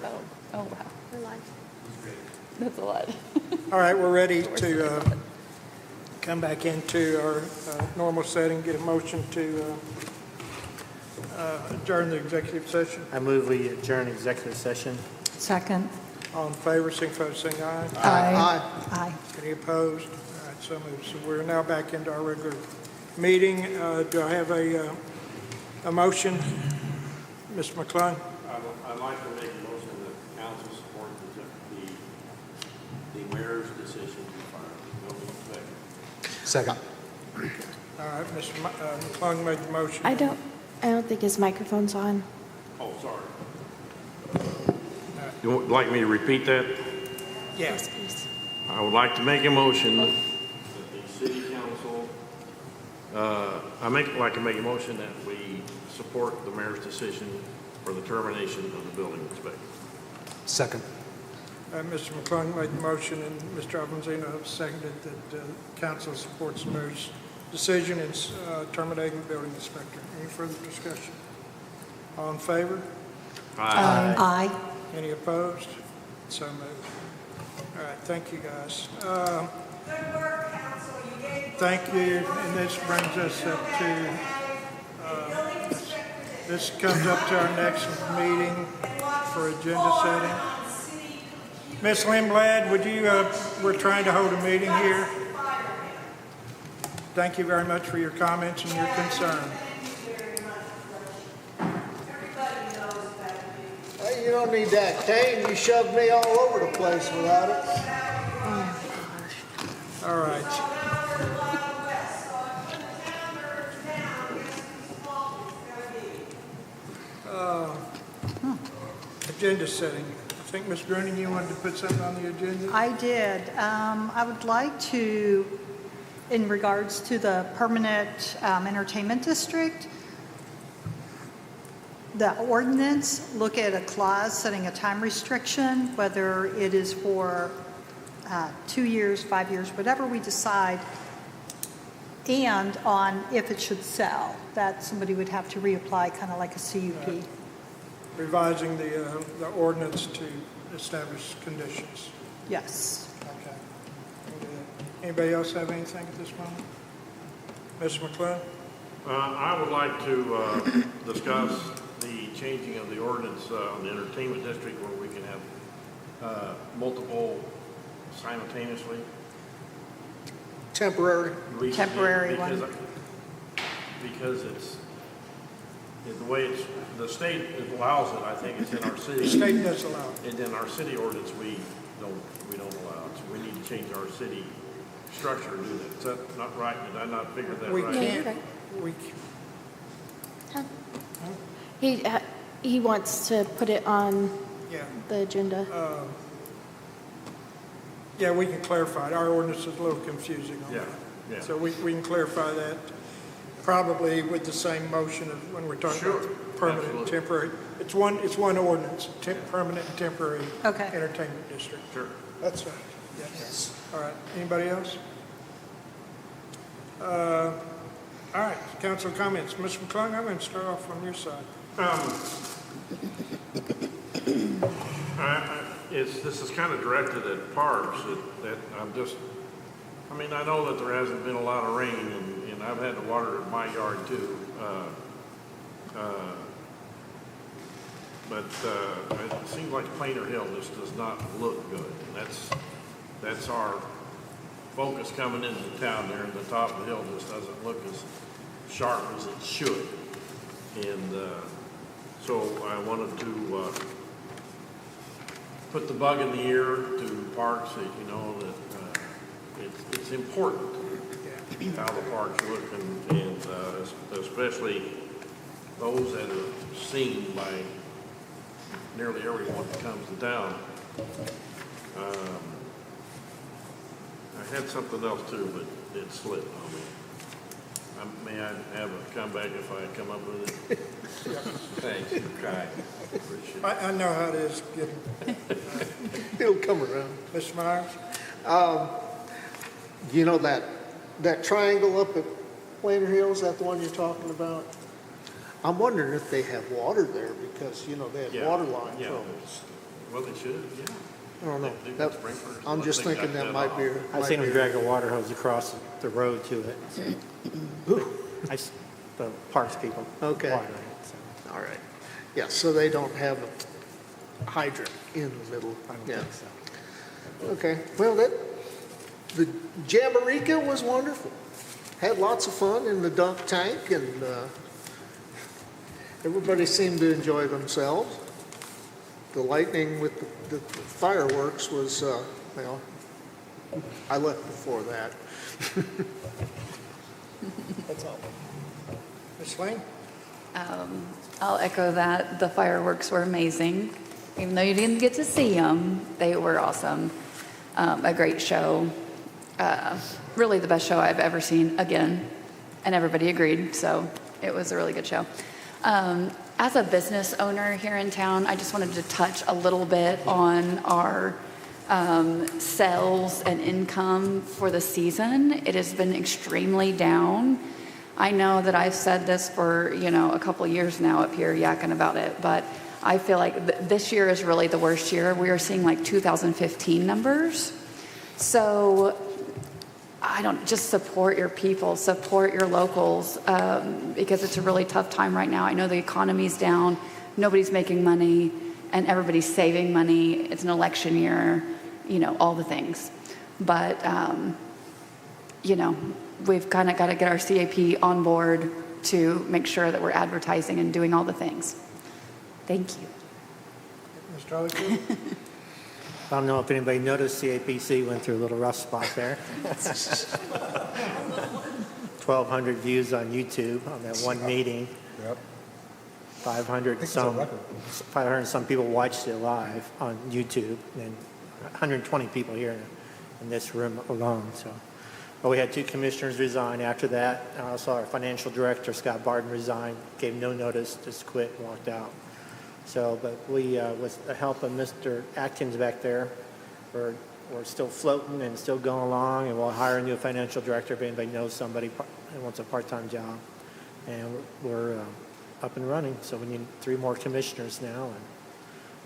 Oh, wow. We're live. That's a lot. All right, we're ready to come back into our normal setting, get a motion to adjourn the executive session. I move we adjourn executive session. Second. All in favor, signify by saying aye. Aye. Aye. Any opposed? All right, so moved. So we're now back into our regular meeting. Do I have a motion? Mr. McClung? I'd like to make a motion that council support the mayor's decision to fire the building inspector. Second. All right, Mr. McClung made the motion. I don't think his microphone's on. Oh, sorry. You would like me to repeat that? Yes, please. I would like to make a motion that the city council, like to make a motion that we support the mayor's decision for the termination of the building inspector. Second. Mr. McClung made the motion, and Mr. Alvanzino seconded that council supports the mayor's decision in terminating the building inspector. Any further discussion? All in favor? Aye. Aye. Any opposed? So moved. All right, thank you, guys. Good work, council. You gave. Thank you, and this brings us up to, this comes up to our next meeting for agenda setting. Ms. Lindblad, would you, we're trying to hold a meeting here. Thank you very much for your comments and your concern. Hey, you don't need that cane. You shoved me all over the place without it. All right. Agenda setting. I think, Ms. Gruning, you wanted to put something on the agenda? I did. I would like to, in regards to the permanent entertainment district, the ordinance, look at a clause setting a time restriction, whether it is for 2 years, 5 years, whatever we decide, and on if it should sell, that somebody would have to reapply, kind of like a CUP. Revising the ordinance to establish conditions. Yes. Okay. Anybody else have anything at this moment? Mr. McClung? I would like to discuss the changing of the ordinance on the entertainment district where we can have multiple simultaneously. Temporary. Temporary one. Because it's, the way it's, the state allows it, I think it's in our city. The state does allow it. And in our city ordinance, we don't allow it. So we need to change our city structure to do that. Is that not right? Did I not figure that We right? can't, we, He wants to put it on yeah. the agenda. Yeah, we can clarify it. Our ordinance is a little confusing on that. Yeah. So we can clarify that probably with the same motion of when we're talking about permanent and Absolutely. temporary. It's one ordinance, permanent and temporary Okay. entertainment district. Sure. That's right. Yes. All right. Anybody else? All right. Council comments. Mr. McClung, I'm going to start off on your side. This is kind of directed at parks that I know that there hasn't been a lot of rain and I've had to water my yard too. But it seems like Plainer Hill just does not look good. And that's our focus coming into town there, and the top of the hill just doesn't look as sharp as it should. And so I wanted to put the bug in the ear to parks that, that it's important how the parks look, and especially those that are seen by nearly everyone that comes to town. I had something else too, but it slipped on me. May I have a comeback if I come up with it? Thanks, Kai. Appreciate it. I know how it is getting. It'll come around. Mr. Myers? You know that triangle up at Plainer Hill, is that the one you're talking about? I'm wondering if they have water there because, you know, they had Yeah. water line Yeah. troubles. Well, they should, yeah. I don't know. They've That- got sprinklers. I'm just They thinking got that might be. I've seen them drag a water hose across the road to it. The parks people. Okay. watering it, so. All right. Yeah, so they don't have a hydrant in the middle. I don't Yeah. think so. Okay, well, the Jamaica was wonderful. Had lots of fun in the dunk tank, and everybody seemed to enjoy themselves. The lightning with the fireworks was, well, I left before that. That's all. Ms. Lane? I'll echo that. The fireworks were amazing. Even though you didn't get to see them, they were awesome. A great show. Really the best show I've ever seen again. And everybody agreed, so it was a really good show. As a business owner here in town, I just wanted to touch a little bit on our sales and income for the season. It has been extremely down. I know that I've said this for, a couple of years now up here yakking about it, but I feel like this year is really the worst year. We are seeing like 2015 numbers. So just support your people, support your locals, because it's a really tough time right now. I know the economy's down, nobody's making money, and everybody's saving money. It's an election year, all the things. But, we've kind of got to get our CAP on board to make sure that we're advertising and doing all the things. Thank you. Mr. Holyfield? I don't know if anybody noticed CAPC went through a little rough spot there. 1,200 views on YouTube on that one meeting. Yep. 500 some people watched it live on YouTube, and 120 people here in this room alone. So, but we had 2 commissioners resign after that. And also our financial director, Scott Barton, resigned, gave no notice, just quit and walked out. So, but we, with the help of Mr. Atkins back there, we're still floating and still going along, and we'll hire a new financial director if anybody knows somebody who wants a part-time job. And we're up and running, so we need 3 more commissioners now,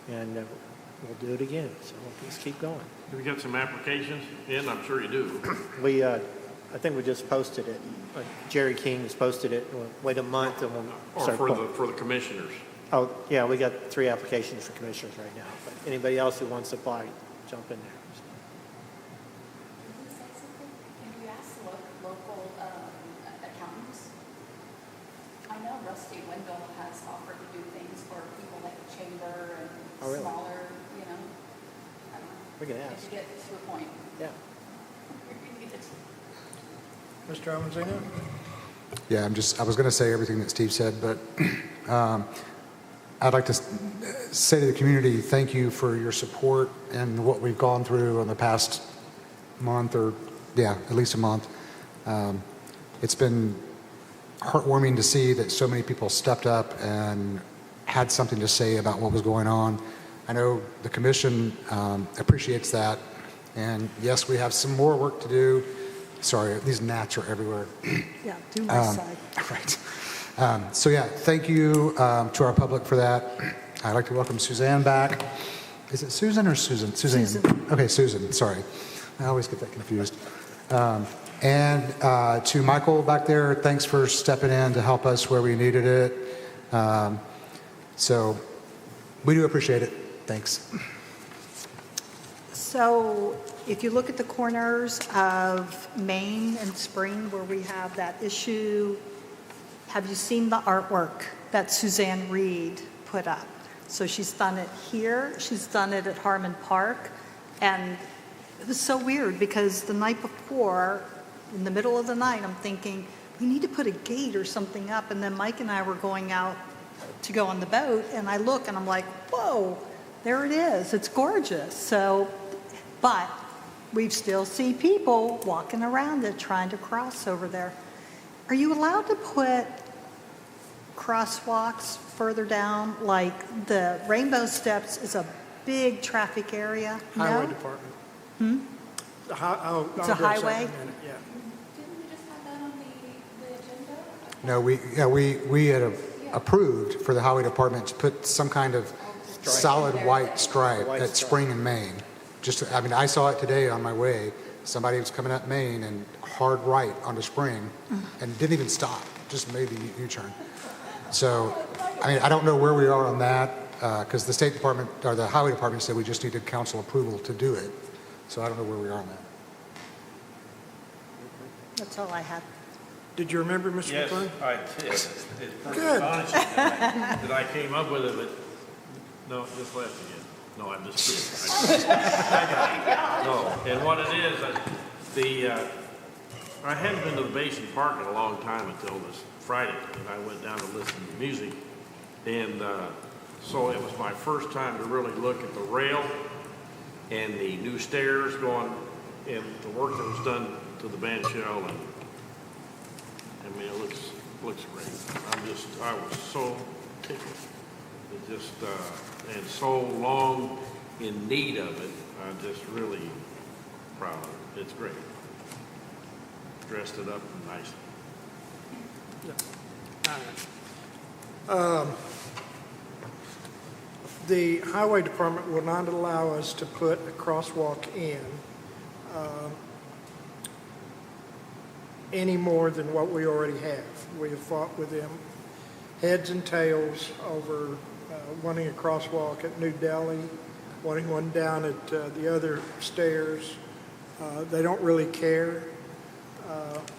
and we'll do it again. So we'll just keep going. Have you got some applications in? I'm sure you do. We, I think we just posted it. Jerry King has posted it. We'll wait a month and we'll Or start. for the commissioners? Oh, yeah, we got 3 applications for commissioners right now. But anybody else who wants to apply, jump in there. Can you ask local accountants? I know Rusty Wendell has offered to do things for people like the chamber and Oh, really? smaller, I don't know. We can ask. If you get to a point. Yeah. Mr. Almanzino? Yeah, I was going to say everything that Steve said, but I'd like to say to the community, thank you for your support and what we've gone through in the past month at least a month. It's been heartwarming to see that so many people stepped up and had something to say about what was going on. I know the commission appreciates that. And yes, we have some more work to do. Sorry, these gnats are everywhere. Yeah, do my side. Right. So yeah, thank you to our public for that. I'd like to welcome Suzanne back. Is it Susan or Susan? Suzanne. Okay, Susan, sorry. I always get that confused. And to Michael back there, thanks for stepping in to help us where we needed it. So we do appreciate it. Thanks. So if you look at the corners of Main and Spring where we have that issue, have you seen the artwork that Suzanne Reed put up? So she's done it here, she's done it at Harmon Park, and it was so weird because the night before, in the middle of the night, I'm thinking, we need to put a gate or something up, and then Mike and I were going out to go on the boat, and I look and I'm like, whoa, there it is, it's gorgeous. So, but we still see people walking around it trying to cross over there. Are you allowed to put crosswalks further down? Like the Rainbow Steps is a big traffic area. Highway No? Department. It's I'll a address that highway? in a minute, yeah. Didn't we just have that on the agenda? No, we had a approved for the highway department to put some kind of solid white stripe at Spring and Main. I mean, I saw it today on my way. Somebody was coming up Main and hard right onto Spring and didn't even stop, just made the U-turn. So, I mean, I don't know where we are on that because the State Department or the Highway Department said we just needed council approval to do it. So I don't know where we are on that. That's all I had. Did you remember, Mr. Yes, McLean? I did. It's pretty Good. astonishing that I came up with it, but no, just left again. No, I'm just kidding. No, and what it is, I hadn't been to the Basin Park in a long time until this Friday, and I went down to listen to music, and so it was my first time to really look at the rail and the new stairs going, and the work that was done to the band shell, and I mean, it looks great. I was so tickled. It just, and so long in need of it. I'm just really proud of it. It's great. Dressed it up nicely. All right. The highway department will not allow us to put a crosswalk in any more than what we already have. We have fought with them heads and tails over wanting a crosswalk at New Delhi, wanting one down at the other stairs. They don't really care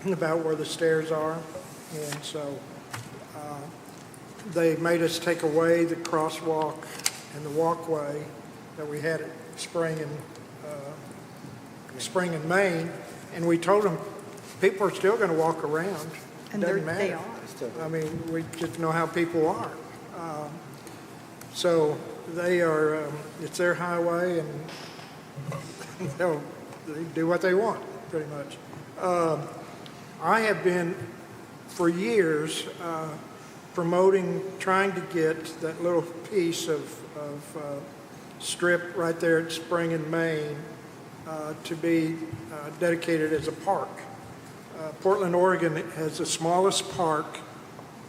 about where the stairs are, and so they made us take away the crosswalk and the walkway that we had at Spring and Main, and we told them people are still going to walk around. And Doesn't they matter. are. I mean, we just know how people are. So they are, it's their highway, and they do what they want, pretty much. I have been, for years, trying to get that little piece of strip right there at Spring and Main to be dedicated as a park. Portland, Oregon has the smallest park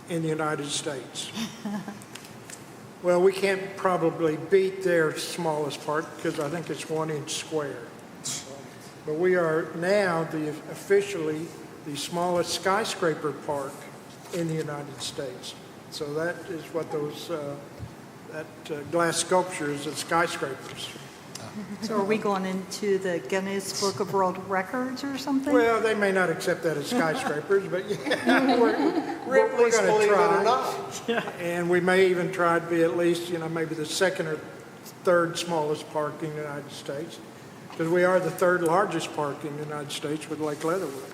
in the United States. Well, we can't probably beat their smallest park because I think it's 1 inch square. But we are now officially the smallest skyscraper park in the United States. So that is what those, glass sculpture is, of skyscrapers. So are we going into the Guinness Book of World Records or something? Well, they may not accept that as skyscrapers, but yeah, we're going Believe to it or try. not. And we may even try to be at least, maybe the second or third smallest park in the United States, because we are the third largest park in the United States with Lake Leatherwood.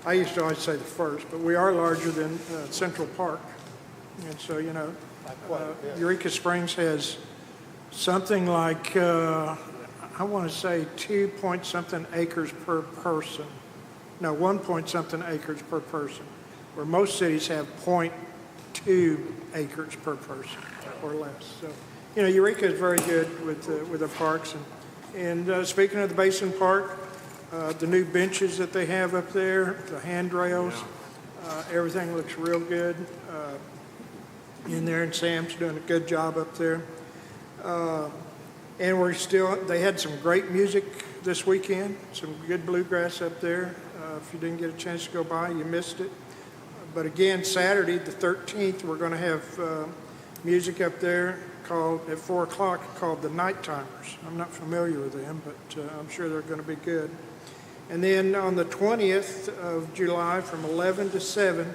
I used to always say the first, but we are larger than Central Park. And so, Eureka Springs has something like, I want to say 2-point-something acres per person. No, 1-point-something acres per person, where most cities have 0.2 acres per person or less. So, Eureka is very good with the parks. And speaking of the Basin Park, the new benches that they have up there, the handrails, everything looks real good in there, and Sam's doing a good job up there. And they had some great music this weekend, some good bluegrass up there. If you didn't get a chance to go by, you missed it. But again, Saturday, the 13th, we're going to have music up there at 4 o'clock called the Nighttimers. I'm not familiar with them, but I'm sure they're going to be good. And then on the 20th of July from 11 to 7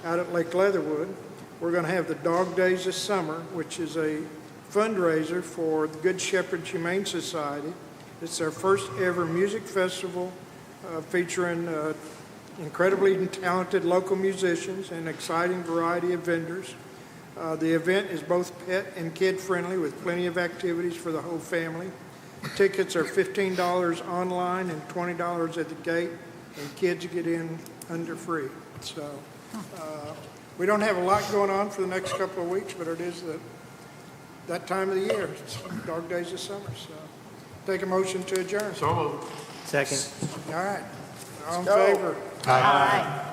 out at Lake Leatherwood, we're going to have the Dog Days of Summer, which is a fundraiser for the Good Shepherd Humane Society. It's their first ever music festival featuring incredibly talented local musicians and an exciting variety of vendors. The event is both pet and kid friendly with plenty of activities for the whole family. Tickets are $15 online and $20 at the gate, and kids get in under free. So we don't have a lot going on for the next couple of weeks, but it is that time of the year. It's Dog Days of Summer. So take a motion to adjourn. So moved. Second. All right. All in favor? Aye.